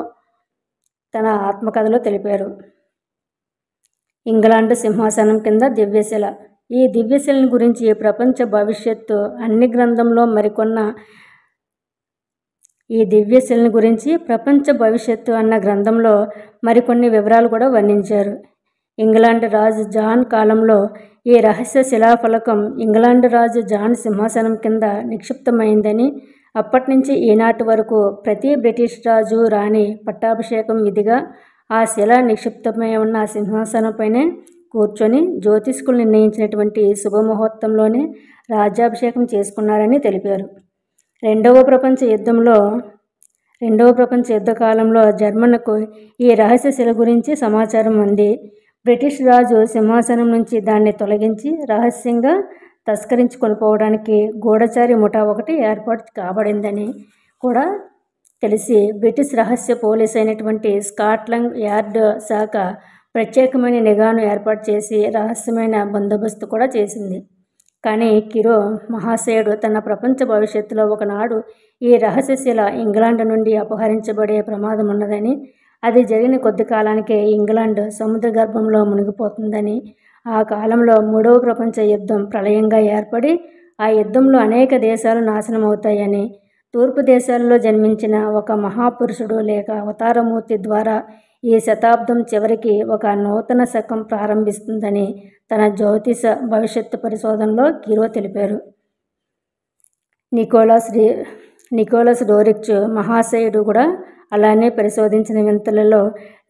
తన ఆత్మకథలో తెలిపారు. ఇంగ్లాండ్ సింహాసనం కింద దివ్యశిల. ఈ దివ్యశిలని గురించి ప్రపంచ భవిష్యత్తు అన్ని గ్రంథంలో ఈ దివ్యశిలని గురించి ప్రపంచ భవిష్యత్తు అన్న గ్రంథంలో మరికొన్ని వివరాలు కూడా వర్ణించారు. ఇంగ్లాండ్ రాజు జాన్ కాలంలో ఈ రహస్య శిలాఫలకం ఇంగ్లాండ్ రాజు జాన్ సింహాసనం కింద నిక్షిప్తమైందని, అప్పటి నుంచి ఈనాటి వరకు ప్రతి బ్రిటిష్ రాజు రాణి పట్టాభిషేకం విధిగా ఆ శిల నిక్షిప్తమై ఉన్న సింహాసనంపైనే కూర్చొని జ్యోతిష్కులు నిర్ణయించినటువంటి శుభముహూర్తంలోనే రాజ్యాభిషేకం చేసుకున్నారని తెలిపారు. రెండవ ప్రపంచ యుద్ధ కాలంలో జర్మన్కు ఈ రహస్య శిల గురించి సమాచారం ఉంది. బ్రిటిష్ రాజు సింహాసనం నుంచి దాన్ని తొలగించి రహస్యంగా తస్కరించుకొని పోవడానికి గూఢచారి ముఠా ఒకటి ఏర్పాటు కాబడిందని కూడా తెలిసి బ్రిటిష్ రహస్య పోలీస్ అయినటువంటి స్కాట్లాండ్ యార్డ్ శాఖ ప్రత్యేకమైన నిఘాను ఏర్పాటు చేసి రహస్యమైన బందోబస్తు కూడా చేసింది. కానీ కిరో మహాశయుడు తన ప్రపంచ భవిష్యత్తులో ఒకనాడు ఈ రహస్యశిల ఇంగ్లాండ్ నుండి అపహరించబడే ప్రమాదం ఉన్నదని, అది జరిగిన కొద్ది కాలానికే ఇంగ్లాండ్ సముద్ర గర్భంలో మునిగిపోతుందని, ఆ కాలంలో మూడవ ప్రపంచ యుద్ధం ప్రళయంగా ఏర్పడి ఆ యుద్ధంలో అనేక దేశాలు నాశనం అవుతాయని, తూర్పు దేశాల్లో జన్మించిన ఒక మహాపురుషుడు లేక అవతారమూర్తి ద్వారా ఈ శతాబ్దం చివరికి ఒక నూతన శకం ప్రారంభిస్తుందని తన జ్యోతిష భవిష్యత్తు పరిశోధనలో కిరో తెలిపారు. నికోలస్ డోరిచ్ మహాశయుడు కూడా అలానే పరిశోధించిన వింతలలో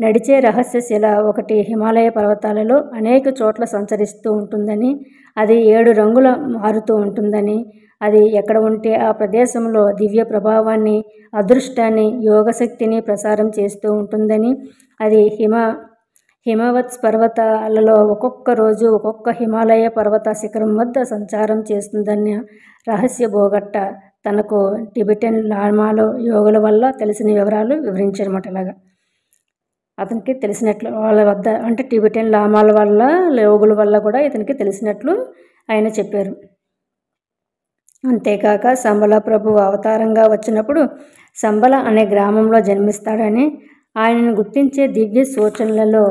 నడిచే రహస్య శిల ఒకటి హిమాలయ పర్వతాలలో అనేక చోట్ల సంచరిస్తూ ఉంటుందని, అది 7 రంగుల మారుతూ ఉంటుందని, అది ఎక్కడ ఉంటే ఆ ప్రదేశంలో దివ్య ప్రభావాన్ని, అదృష్టాన్ని, యోగశక్తిని ప్రసారం చేస్తూ ఉంటుందని, అది హిమవత్ పర్వతాలలో ఒక్కొక్క రోజు ఒక్కొక్క హిమాలయ పర్వత శిఖరం వద్ద సంచారం చేస్తుందన్న రహస్య బోగట్ట తనకు టిబెటన్ లామాలో యోగుల వల్ల తెలిసిన వివరాలు వివరించారన్నమాట. ఇలాగా అతనికి తెలిసినట్లు వాళ్ళ వద్ద అంటే టిబెటన్ లామాల వల్ల యోగుల వల్ల కూడా ఇతనికి తెలిసినట్లు ఆయన చెప్పారు. అంతేకాక సంబల ప్రభు అవతారంగా వచ్చినప్పుడు సంబల అనే గ్రామంలో జన్మిస్తాడని, ఆయనను గుర్తించే దివ్య సూచనలలో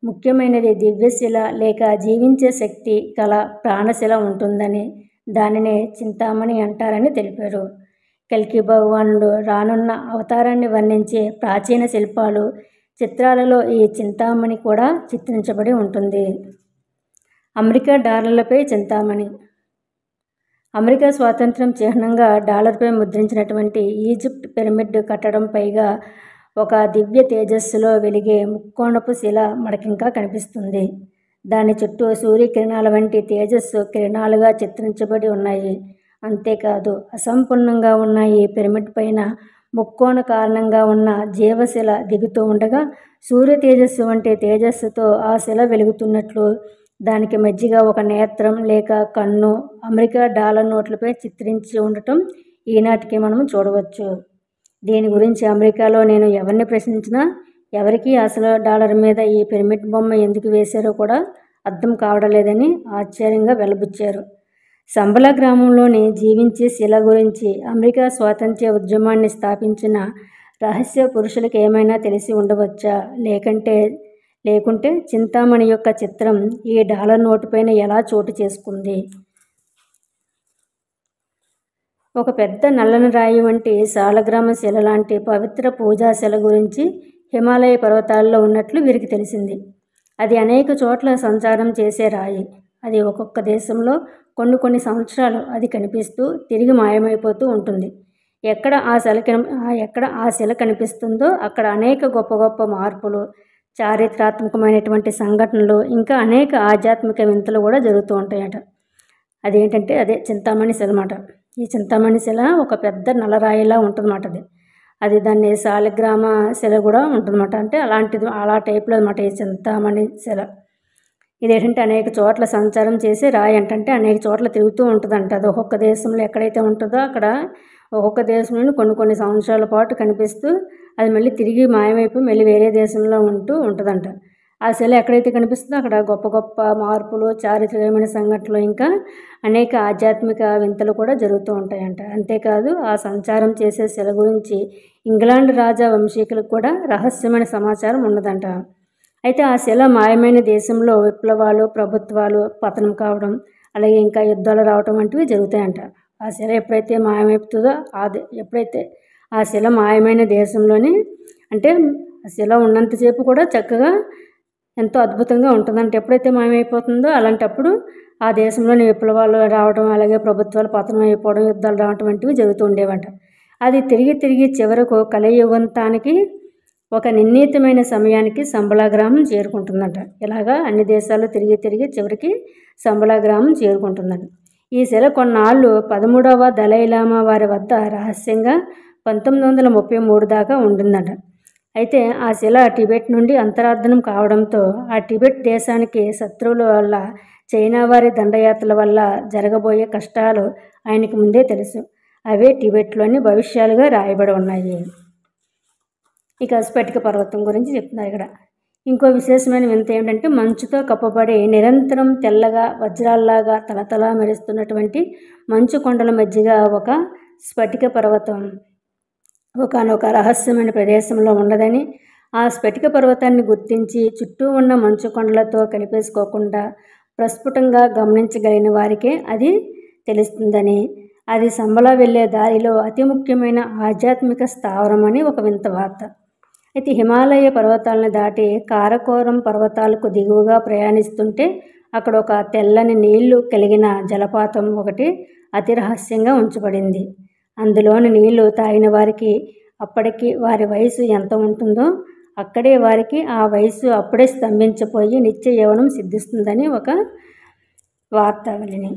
ముఖ్యమైనది దివ్యశిల లేక జీవించే శక్తి కల ప్రాణశిల ఉంటుందని, దానినే చింతామణి అంటారని తెలిపారు. కల్కి భగవానుడు రానున్న అవతారాన్ని వర్ణించే ప్రాచీన శిల్పాలు, చిత్రాలలో ఈ చింతామణి కూడా చిత్రించబడి ఉంటుంది. అమెరికా డాలర్లపై చింతామణి. అమెరికా స్వాతంత్ర్యం చిహ్నంగా డాలర్పై ముద్రించినటువంటి ఈజిప్ట్ పిరమిడ్ కట్టడం పైగా ఒక దివ్య తేజస్సులో వెలిగే ముక్కోణపు శిల మనకింకా కనిపిస్తుంది. దాని చుట్టూ సూర్యకిరణాల వంటి తేజస్సు కిరణాలుగా చిత్రించబడి ఉన్నాయి. అంతేకాదు అసంపూర్ణంగా ఉన్న ఈ పిరమిడ్ పైన ముక్కోణ కారణంగా ఉన్న జీవశిల దిగుతూ ఉండగా సూర్య తేజస్సు వంటి తేజస్సుతో ఆ శిల వెలుగుతున్నట్లు, దానికి మధ్యగా ఒక నేత్రం లేక కన్ను అమెరికా డాలర్ నోట్లపై చిత్రించి ఉండటం ఈనాటికి మనం చూడవచ్చు. దీని గురించి అమెరికాలో నేను ఎవరిని ప్రశ్నించినా ఎవరికీ అసలు డాలర్ మీద ఈ పిరమిడ్ బొమ్మ ఎందుకు వేశారో కూడా అర్థం కావడం లేదని ఆశ్చర్యంగా వెల్లబుచ్చారు. సంబల గ్రామంలోని జీవించే శిల గురించి అమెరికా స్వాతంత్ర్య ఉద్యమాన్ని స్థాపించిన రహస్య పురుషులకు ఏమైనా తెలిసి ఉండవచ్చా? లేకుంటే చింతామణి యొక్క చిత్రం ఈ డాలర్ నోటు పైన ఎలా చోటు చేసుకుంది? ఒక పెద్ద నల్లని రాయి వంటి సాలగ్రామ శిల లాంటి పవిత్ర పూజా శిల గురించి హిమాలయ పర్వతాల్లో ఉన్నట్లు వీరికి తెలిసింది. అది అనేక చోట్ల సంచారం చేసే రాయి. అది ఒక్కొక్క దేశంలో కొన్ని సంవత్సరాలు అది కనిపిస్తూ తిరిగి మాయమైపోతూ ఉంటుంది. ఎక్కడ ఆ శిల కనిపిస్తుందో అక్కడ అనేక గొప్ప మార్పులు, చారిత్రాత్మకమైనటువంటి సంఘటనలు, ఇంకా అనేక ఆధ్యాత్మిక వింతలు కూడా జరుగుతూ ఉంటాయట. అదేంటంటే అదే చింతామణి శిల అన్నమాట. ఈ చింతామణి శిల ఒక పెద్ద నల్లరాయిలా ఉంటుందన్నమాట. అది దాన్ని సాలిగ్రామ శిల కూడా ఉంటుందన్నమాట. అంటే అలా టైప్లో అన్నమాట ఈ చింతామణి శిల. ఇదేంటంటే అనేక చోట్ల సంచారం చేసి రాయి అంటే అనేక చోట్ల తిరుగుతూ ఉంటుందంట. అది ఒక్కొక్క దేశంలో ఎక్కడైతే ఉంటుందో అక్కడ ఒక్కొక్క దేశంలో కొన్ని సంవత్సరాల పాటు కనిపిస్తూ అది మళ్ళీ తిరిగి మాయమైపోయి మళ్ళీ వేరే దేశంలో ఉంటుందంట. ఆ శిల ఎక్కడైతే కనిపిస్తుందో అక్కడ గొప్ప మార్పులు, చారిత్రకమైన సంఘటనలు, ఇంకా అనేక ఆధ్యాత్మిక వింతలు కూడా జరుగుతూ ఉంటాయంట. అంతేకాదు ఆ సంచారం చేసే శిల గురించి ఇంగ్లాండ్ రాజా వంశీకులకు కూడా రహస్యమైన సమాచారం ఉన్నదంట. అయితే ఆ శిల మాయమైన దేశంలో విప్లవాలు, ప్రభుత్వాలు పతనం కావడం, అలాగే ఇంకా యుద్ధాలు రావడం వంటివి జరుగుతాయంట. ఆ శిల ఎప్పుడైతే మాయమైపోతుందో ఎప్పుడైతే ఆ శిల మాయమైన దేశంలోని అంటే ఆ శిల ఉన్నంతసేపు కూడా చక్కగా ఎంతో అద్భుతంగా ఉంటుందంటే ఎప్పుడైతే మాయమైపోతుందో అలాంటప్పుడు ఆ దేశంలోని విప్లవాలు రావడం, అలాగే ప్రభుత్వాలు పతనం అయిపోవడం, యుద్ధాలు రావడం వంటివి జరుగుతూ ఉండేవంట. అది తిరిగి చివరకు కలియుగంతానికి ఒక నిర్ణీతమైన సమయానికి సంబలా గ్రామం చేరుకుంటుందంట. ఇలాగా అన్ని దేశాలు తిరిగి చివరికి సంబలా గ్రామం చేరుకుంటుందంట. ఈ శిల కొన్నాళ్ళు 13వ దలైలామా వారి వద్ద రహస్యంగా 1933 దాకా ఉండిందట. అయితే ఆ శిల టిబెట్ నుండి అంతరార్థనం కావడంతో ఆ టిబెట్ దేశానికి శత్రువుల వల్ల, చైనా వారి దండయాత్రల వల్ల జరగబోయే కష్టాలు ఆయనకు ముందే తెలుసు. అవే టిబెట్లోని భవిష్యాలుగా రాయబడి ఉన్నాయి. ఇక స్ఫటిక పర్వతం గురించి చెప్తున్నారు ఇక్కడ. ఇంకో విశేషమైన వింత ఏమిటంటే మంచుతో కప్పబడి నిరంతరం తెల్లగా వజ్రాల్లాగా తలతలా మెరుస్తున్నటువంటి మంచు కొండల మధ్యగా ఒక స్ఫటిక పర్వతం ఒకానొక రహస్యమైన ప్రదేశంలో ఉన్నదని, ఆ స్ఫటిక పర్వతాన్ని గుర్తించి చుట్టూ ఉన్న మంచు కొండలతో కలిపేసుకోకుండా ప్రస్ఫుటంగా గమనించగలిగిన వారికే అది తెలుస్తుందని, అది సంబలా వెళ్ళే దారిలో అతి ముఖ్యమైన ఆధ్యాత్మిక స్థావరం అని ఒక వింత వార్త. అయితే హిమాలయ పర్వతాలను దాటి కారకోరం పర్వతాలకు దిగువగా ప్రయాణిస్తుంటే అక్కడ ఒక తెల్లని నీళ్లు కలిగిన జలపాతం ఒకటి అతి రహస్యంగా ఉంచబడింది. అందులోని నీళ్లు తాగిన వారికి అప్పటికి వారి వయసు ఎంత ఉంటుందో అక్కడే వారికి ఆ వయసు అప్పుడే స్తంభించిపోయి నిత్య యవ్వనం సిద్ధిస్తుందని ఒక వార్తావళిని.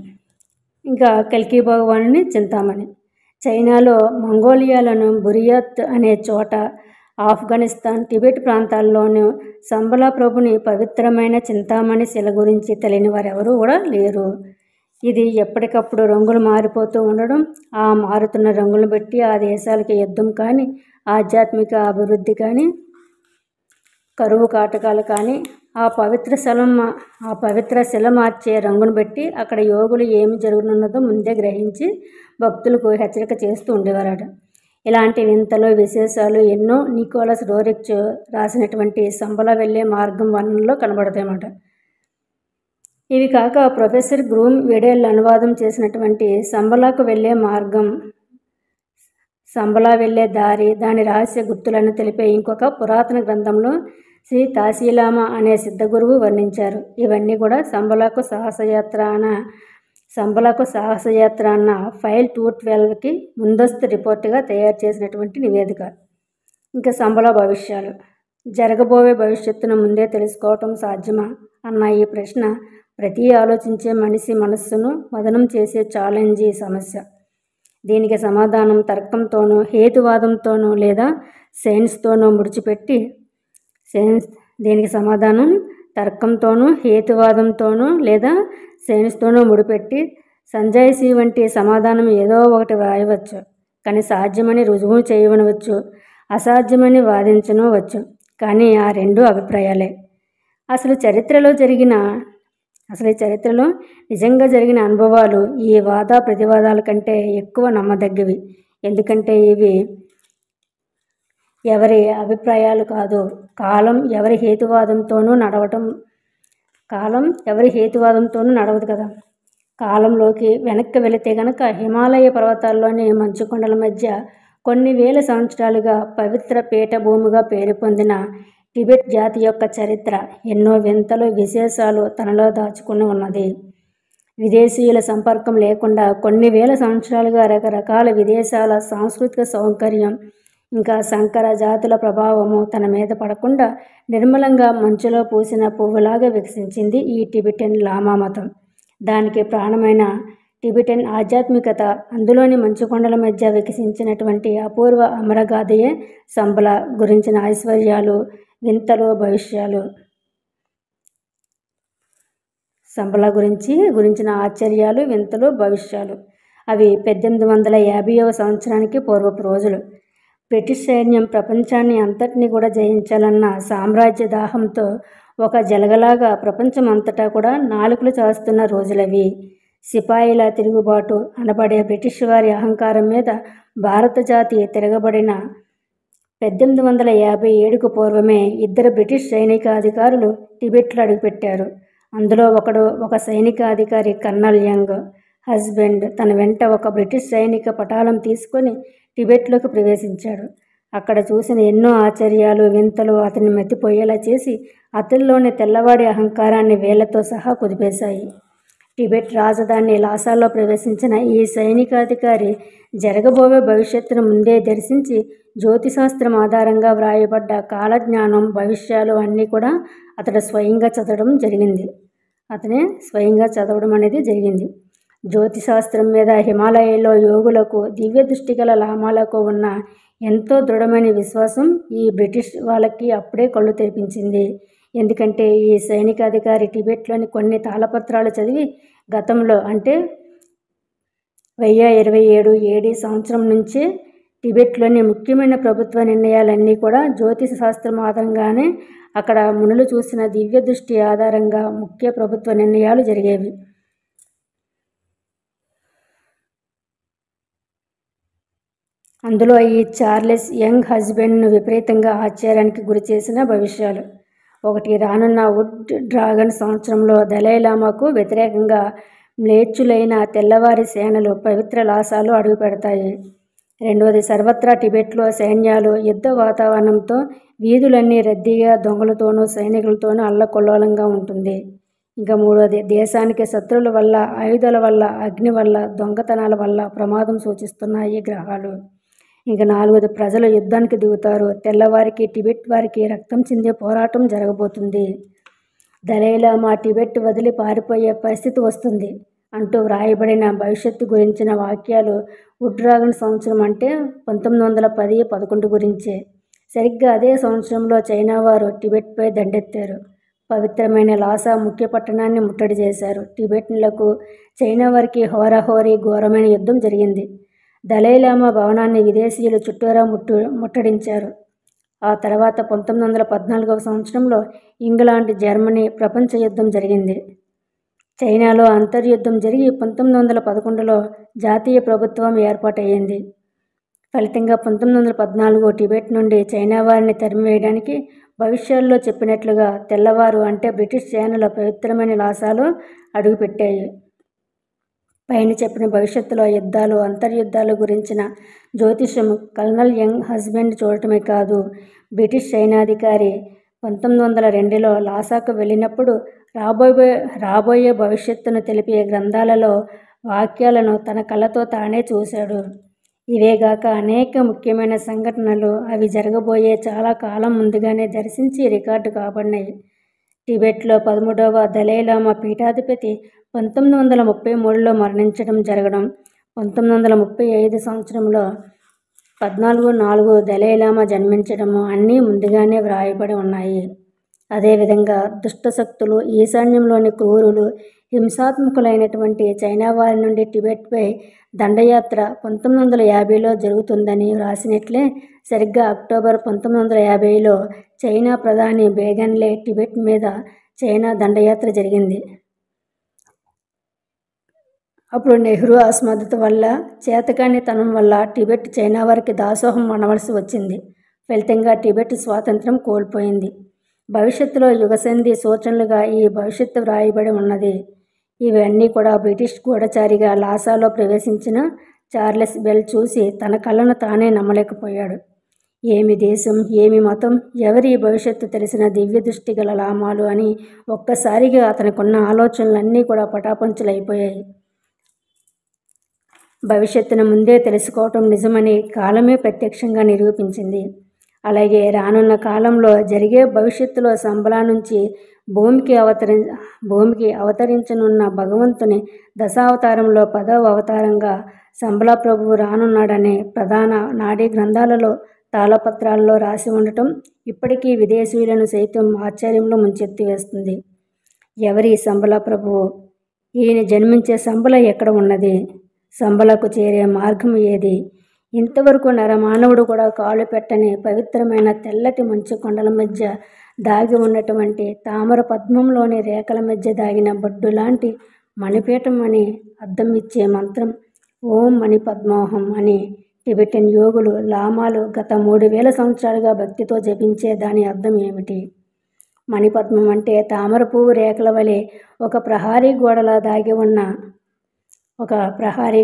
ఇంకా కల్కి భగవానుని చింతామణి. చైనాలో మంగోలియాలోని బురియాత్ అనే చోట, ఆఫ్ఘనిస్తాన్, టిబెట్ ప్రాంతాల్లోనూ సంబలా ప్రభుని పవిత్రమైన చింతామణి శిల గురించి తెలియని వారెవరూ కూడా లేరు. ఇది ఎప్పటికప్పుడు రంగులు మారిపోతూ ఉండడం, ఆ మారుతున్న రంగులను బట్టి ఆ దేశాలకి యుద్ధం కానీ, ఆధ్యాత్మిక అభివృద్ధి కానీ, కరువు కాటకాలు కానీ, ఆ పవిత్ర శిల మార్చే రంగును బట్టి అక్కడ యోగులు ఏమి జరుగుతున్నదో ముందే గ్రహించి భక్తులకు హెచ్చరిక చేస్తూ ఉండేవారట. ఇలాంటి వింతలు విశేషాలు ఎన్నో నికోలస్ రోరిచ్ రాసినటువంటి సంబలా వెళ్ళే మార్గం వర్ణనలో కనబడతాయన్నమాట. ఇవి కాక ప్రొఫెసర్ గ్రూమ్ వెడెల్ అనువాదం చేసినటువంటి సంబలాకు వెళ్ళే మార్గం, సంబలా వెళ్ళే దారి, దాని రహస్య గుర్తులను తెలిపే ఇంకొక పురాతన గ్రంథంలో శ్రీ తాసీలామా అనే సిద్ధగురువు వర్ణించారు. ఇవన్నీ కూడా సంబలాకు సాహసయాత్ర అన్న ఫైల్ 212కి ముందస్తు రిపోర్టుగా తయారు చేసినటువంటి నివేదిక. ఇంకా సంబలా భవిష్యాలు. జరగబోయే భవిష్యత్తును ముందే తెలుసుకోవటం సాధ్యమా అన్న ఈ ప్రశ్న ప్రతి ఆలోచించే మనిషి మనస్సును మదనం చేసే ఛాలెంజీ సమస్య. దీనికి సమాధానం తర్కంతోనూ హేతువాదంతోనూ లేదా సైన్స్తోనూ ముడిపెట్టి సంజాయిషీ వంటి సమాధానం ఏదో ఒకటి వ్రాయవచ్చు. కానీ సాధ్యమని రుజువు చేయవచ్చు, అసాధ్యమని వాదించవచ్చు. కానీ ఆ రెండు అభిప్రాయాలే. అసలు ఈ చరిత్రలో నిజంగా జరిగిన అనుభవాలు ఈ వాద ప్రతివాదాల కంటే ఎక్కువ నమ్మదగ్గవి. ఎందుకంటే ఇవి ఎవరి అభిప్రాయాలు కాదు. కాలం ఎవరి హేతువాదంతోనూ నడవదు కదా. కాలంలోకి వెనక్కి వెళితే గనక హిమాలయ పర్వతాల్లోని మంచుకొండల మధ్య కొన్ని వేల సంవత్సరాలుగా పవిత్ర పీఠభూమిగా పేరు పొందిన టిబెట్ జాతి యొక్క చరిత్ర ఎన్నో వింతలు విశేషాలు తనలో దాచుకుని ఉన్నది. విదేశీయుల సంపర్కం లేకుండా కొన్ని వేల సంవత్సరాలుగా రకరకాల విదేశాల సాంస్కృతిక సౌకర్యం, ఇంకా సంకర జాతుల ప్రభావము తన మీద పడకుండా నిర్మలంగా మంచులో పూసిన పువ్వులాగా వికసించింది ఈ టిబెటన్ లామా మతం. దానికి ప్రాణమైన టిబెటన్ ఆధ్యాత్మికత, అందులోని మంచుకొండల మధ్య వికసించినటువంటి అపూర్వ అమరగాథయే సంబలా గురించిన ఐశ్వర్యాలు, వింతలు, భవిష్యాలు. సంబలా గురించిన ఆశ్చర్యాలు, వింతలు, భవిష్యాలు. అవి 1850వ సంవత్సరానికి పూర్వపు రోజులు. బ్రిటిష్ సైన్యం ప్రపంచాన్ని అంతటినీ కూడా జయించాలన్న సామ్రాజ్య దాహంతో ఒక జలగలాగా ప్రపంచం అంతటా కూడా నాలుకలు చాస్తున్న రోజులవి. సిపాయిల తిరుగుబాటు అనబడే బ్రిటిష్ వారి అహంకారం మీద భారత జాతి తిరగబడిన 1857కు పూర్వమే 2 బ్రిటిష్ సైనికాధికారులు టిబెట్లో అడుగుపెట్టారు. అందులో ఒక సైనికాధికారి కర్నల్ యంగ్ హస్బెండ్ తన వెంట ఒక బ్రిటిష్ సైనిక పటాలం తీసుకొని టిబెట్లోకి ప్రవేశించాడు. అక్కడ చూసిన ఎన్నో ఆశ్చర్యాలు, వింతలు అతన్ని మతిపోయేలా చేసి అతనిలోని తెల్లవాడి అహంకారాన్ని వేళ్లతో సహా కుదిపేశాయి. టిబెట్ రాజధాని లాసాలో ప్రవేశించిన ఈ సైనికాధికారి జరగబోయే భవిష్యత్తును ముందే దర్శించి జ్యోతిశాస్త్రం ఆధారంగా వ్రాయబడ్డ కాలజ్ఞానం, భవిష్యాలు అన్నీ కూడా అతడు స్వయంగా చదవడం అనేది జరిగింది. జ్యోతిశాస్త్రం మీద హిమాలయాల్లో యోగులకు, దివ్య దృష్టి గల లామాలకు ఉన్న ఎంతో దృఢమైన విశ్వాసం ఈ బ్రిటిష్ వాళ్ళకి అప్పుడే కళ్ళు తెరిపించింది. ఎందుకంటే ఈ సైనికాధికారి టిబెట్లోని కొన్ని తాళపత్రాలు చదివి గతంలో అంటే 1027 AD సంవత్సరం నుంచే టిబెట్లోని ముఖ్యమైన ప్రభుత్వ నిర్ణయాలన్నీ కూడా జ్యోతిష శాస్త్రం ఆధారంగానే, అక్కడ మునులు చూసిన దివ్య దృష్టి ఆధారంగా ముఖ్య ప్రభుత్వ నిర్ణయాలు జరిగేవి. అందులో ఈ చార్లెస్ యంగ్ హస్బెండ్ను విపరీతంగా ఆశ్చర్యానికి గురి చేసిన భవిష్యాలు. ఒకటి, రానున్న వుడ్ డ్రాగన్ సంవత్సరంలో దలైలామాకు వ్యతిరేకంగా మ్లేచ్చులైన తెల్లవారి సేనలు పవిత్ర లాసాలు అడుగు పెడతాయి. రెండవది, సర్వత్రా టిబెట్లో సైన్యాలు యుద్ధ వాతావరణంతో వీధులన్నీ రద్దీగా దొంగలతోనూ సైనికులతోనూ అల్లకొల్లోలంగా ఉంటుంది. ఇంకా మూడవది, దేశానికి శత్రువుల వల్ల, ఆయుధాల వల్ల, అగ్ని వల్ల, దొంగతనాల వల్ల ప్రమాదం సూచిస్తున్నాయి గ్రహాలు. ఇంకా 4 ప్రజలు యుద్ధానికి దిగుతారు. తెల్లవారికి టిబెట్ వారికి రక్తం చిందే పోరాటం జరగబోతుంది. దలైలామా టిబెట్ వదిలి పారిపోయే పరిస్థితి వస్తుంది అంటూ వ్రాయబడిన భవిష్యత్తు గురించిన వాక్యాలు వుడ్-డ్రాగన్ సంవత్సరం అంటే 1910-11 గురించే. సరిగ్గా అదే సంవత్సరంలో చైనా వారు టిబెట్పై దండెత్తారు. పవిత్రమైన లాసా ముఖ్య పట్టణాన్ని ముట్టడి చేశారు. టిబెట్నులకు చైనా వారికి హోరాహోరీ ఘోరమైన యుద్ధం జరిగింది. దలైలామా భవనాన్ని విదేశీయులు చుట్టూరా ముట్టడించారు. ఆ తర్వాత 1914వ సంవత్సరంలో ఇంగ్లాండ్, జర్మనీ ప్రపంచ యుద్ధం జరిగింది. చైనాలో అంతర్యుద్ధం జరిగి 1911లో జాతీయ ప్రభుత్వం ఏర్పాటయ్యింది. ఫలితంగా 1914 టిబెట్ నుండి చైనా వారిని తరిమివేయడానికి భవిష్యాల్లో చెప్పినట్లుగా తెల్లవారు అంటే బ్రిటిష్ సేనల పవిత్రమైన లాసాలో అడుగుపెట్టాయి. పైన చెప్పిన భవిష్యత్తులో యుద్ధాలు, అంతర్యుద్ధాల గురించిన జ్యోతిష్యం కల్నల్ యంగ్ హస్బెండ్ చూడటమే కాదు, బ్రిటిష్ సైన్యాధికారి 1902లో లాసాకు వెళ్ళినప్పుడు రాబోయే భవిష్యత్తును తెలిపే గ్రంథాలలో వాక్యాలను తన కళ్ళతో తానే చూశాడు. ఇవేగాక అనేక ముఖ్యమైన సంఘటనలు అవి జరగబోయే చాలా కాలం ముందుగానే దర్శించి రికార్డు కాబడినాయి. టిబెట్లో 13వ దలైలామా పీఠాధిపతి 1933లో మరణించడం జరగడం, 1935 సంవత్సరంలో 14/4 దలైలామా జన్మించడము అన్నీ ముందుగానే వ్రాయబడి ఉన్నాయి. అదేవిధంగా దుష్టశక్తులు, ఈశాన్యంలోని క్రూరులు, హింసాత్మకులైనటువంటి చైనా వారి నుండి టిబెట్పై దండయాత్ర 1950లో జరుగుతుందని వ్రాసినట్లే సరిగ్గా అక్టోబర్ 1950లో చైనా ప్రధాని బేగన్లే టిబెట్ మీద చైనా దండయాత్ర జరిగింది. అప్పుడు నెహ్రూ అసమర్థత వల్ల, చేతకానితనం వల్ల టిబెట్ చైనా వారికి దాసోహం అనవలసి వచ్చింది. ఫలితంగా టిబెట్ స్వాతంత్ర్యం కోల్పోయింది. భవిష్యత్తులో యుగసంధి సూచనలుగా ఈ భవిష్యత్తు వ్రాయబడి ఉన్నది. ఇవన్నీ కూడా బ్రిటిష్ గూఢచారిగా లాసాలో ప్రవేశించిన చార్లెస్ బెల్ చూసి తన కళ్ళను తానే నమ్మలేకపోయాడు. ఏమి దేశం, ఏమి మతం, ఎవరి భవిష్యత్తు తెలిసిన దివ్య దృష్టి గల లామాలు అని ఒక్కసారిగా అతనికున్న ఆలోచనలన్నీ కూడా పటాపంచలైపోయాయి. భవిష్యత్తును ముందే తెలుసుకోవటం నిజమని కాలమే ప్రత్యక్షంగా నిరూపించింది. అలాగే రానున్న కాలంలో జరిగే భవిష్యత్తులో సంబలా నుంచి భూమికి అవతరించనున్న భగవంతుని దశావతారంలో 10వ అవతారంగా సంబలా ప్రభువు రానున్నాడనే ప్రధాన నాడీ గ్రంథాలలో తాళపత్రాల్లో రాసి ఉండటం ఇప్పటికీ విదేశీయులను సైతం ఆశ్చర్యంలో ముంచెత్తి వేస్తుంది. ఎవరి సంబలా ప్రభువు? ఈయన జన్మించే సంబల ఎక్కడ ఉన్నది? సంబలకు చేరే మార్గం ఏది? ఇంతవరకు నరమానవుడు కూడా కాలు పెట్టని పవిత్రమైన తెల్లటి మంచు కొండల మధ్య దాగి ఉన్నటువంటి తామర పద్మంలోని రేఖల మధ్య దాగిన బొడ్డు లాంటి మణిపీఠం అని అర్థం ఇచ్చే మంత్రం ఓం మణి పద్మోహం అని టిబెటన్ యోగులు, లామాలు గత 3000 సంవత్సరాలుగా భక్తితో జపించే దాని అర్థం ఏమిటి? మణిపద్మం అంటే తామర పువ్వు రేఖల వలె ఒక ప్రహారీ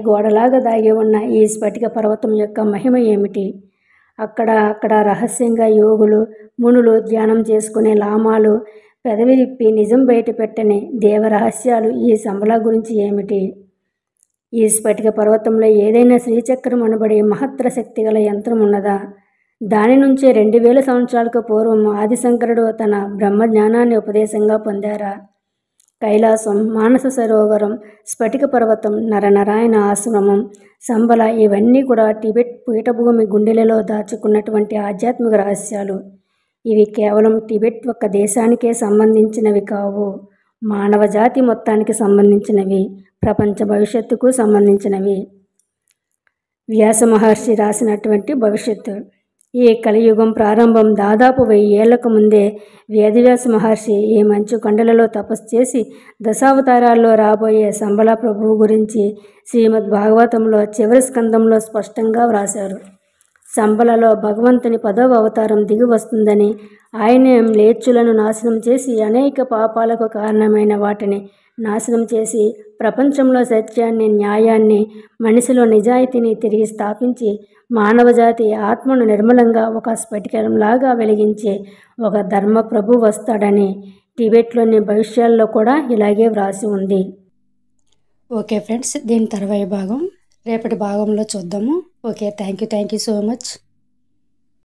గోడలాగా దాగి ఉన్న ఈ స్ఫటిక పర్వతం యొక్క మహిమ ఏమిటి? అక్కడ రహస్యంగా యోగులు, మునులు ధ్యానం చేసుకునే లామాలు పెదవి విప్పి నిజం బయట పెట్టని దేవరహస్యాలు ఈ సంబలా గురించి ఏమిటి? ఈ స్ఫటిక పర్వతంలో ఏదైనా శ్రీచక్రం అనబడే మహత్తర శక్తి గల యంత్రం ఉన్నదా? దాని నుంచే 2000 సంవత్సరాలకు పూర్వం ఆదిశంకరుడు తన బ్రహ్మజ్ఞానాన్ని ఉపదేశంగా పొందారా? కైలాసం, మానస సరోవరం, స్ఫటిక పర్వతం, నరనారాయణ ఆశ్రమం, సంబల ఇవన్నీ కూడా టిబెట్ పీఠభూమి గుండెలలో దాచుకున్నటువంటి ఆధ్యాత్మిక రహస్యాలు. ఇవి కేవలం టిబెట్ ఒక్క దేశానికే సంబంధించినవి కావు, మానవ జాతి మొత్తానికి సంబంధించినవి, ప్రపంచ భవిష్యత్తుకు సంబంధించినవి. వ్యాస మహర్షి రాసినటువంటి భవిష్యత్తు. ఈ కలియుగం ప్రారంభం దాదాపు 1000 ఏళ్లకు ముందే వేదవ్యాస మహర్షి ఈ మంచు కొండలలో తపస్సు చేసి దశావతారాల్లో రాబోయే సంబలా ప్రభువు గురించి శ్రీమద్ భాగవతంలో చివరి స్కందంలో స్పష్టంగా వ్రాశారు. సంబలలో భగవంతుని 10వ అవతారం దిగి వస్తుందని, ఆయనే మ్లేచ్చులను నాశనం చేసి అనేక పాపాలకు కారణమైన వాటిని నాశనం చేసి ప్రపంచంలో సత్యాన్ని, న్యాయాన్ని, మనిషిలో నిజాయితీని తిరిగి స్థాపించి మానవజాతి ఆత్మను నిర్మలంగా ఒక స్ఫటికంలాగా వెలిగించే ఒక ధర్మ ప్రభు వస్తాడని టిబెట్లోని భవిష్యాల్లో కూడా ఇలాగే వ్రాసి ఉంది. ఓకే ఫ్రెండ్స్, దీని తర్వాయి భాగం
రేపటి భాగంలో చూద్దాము. Okay, thank you so much.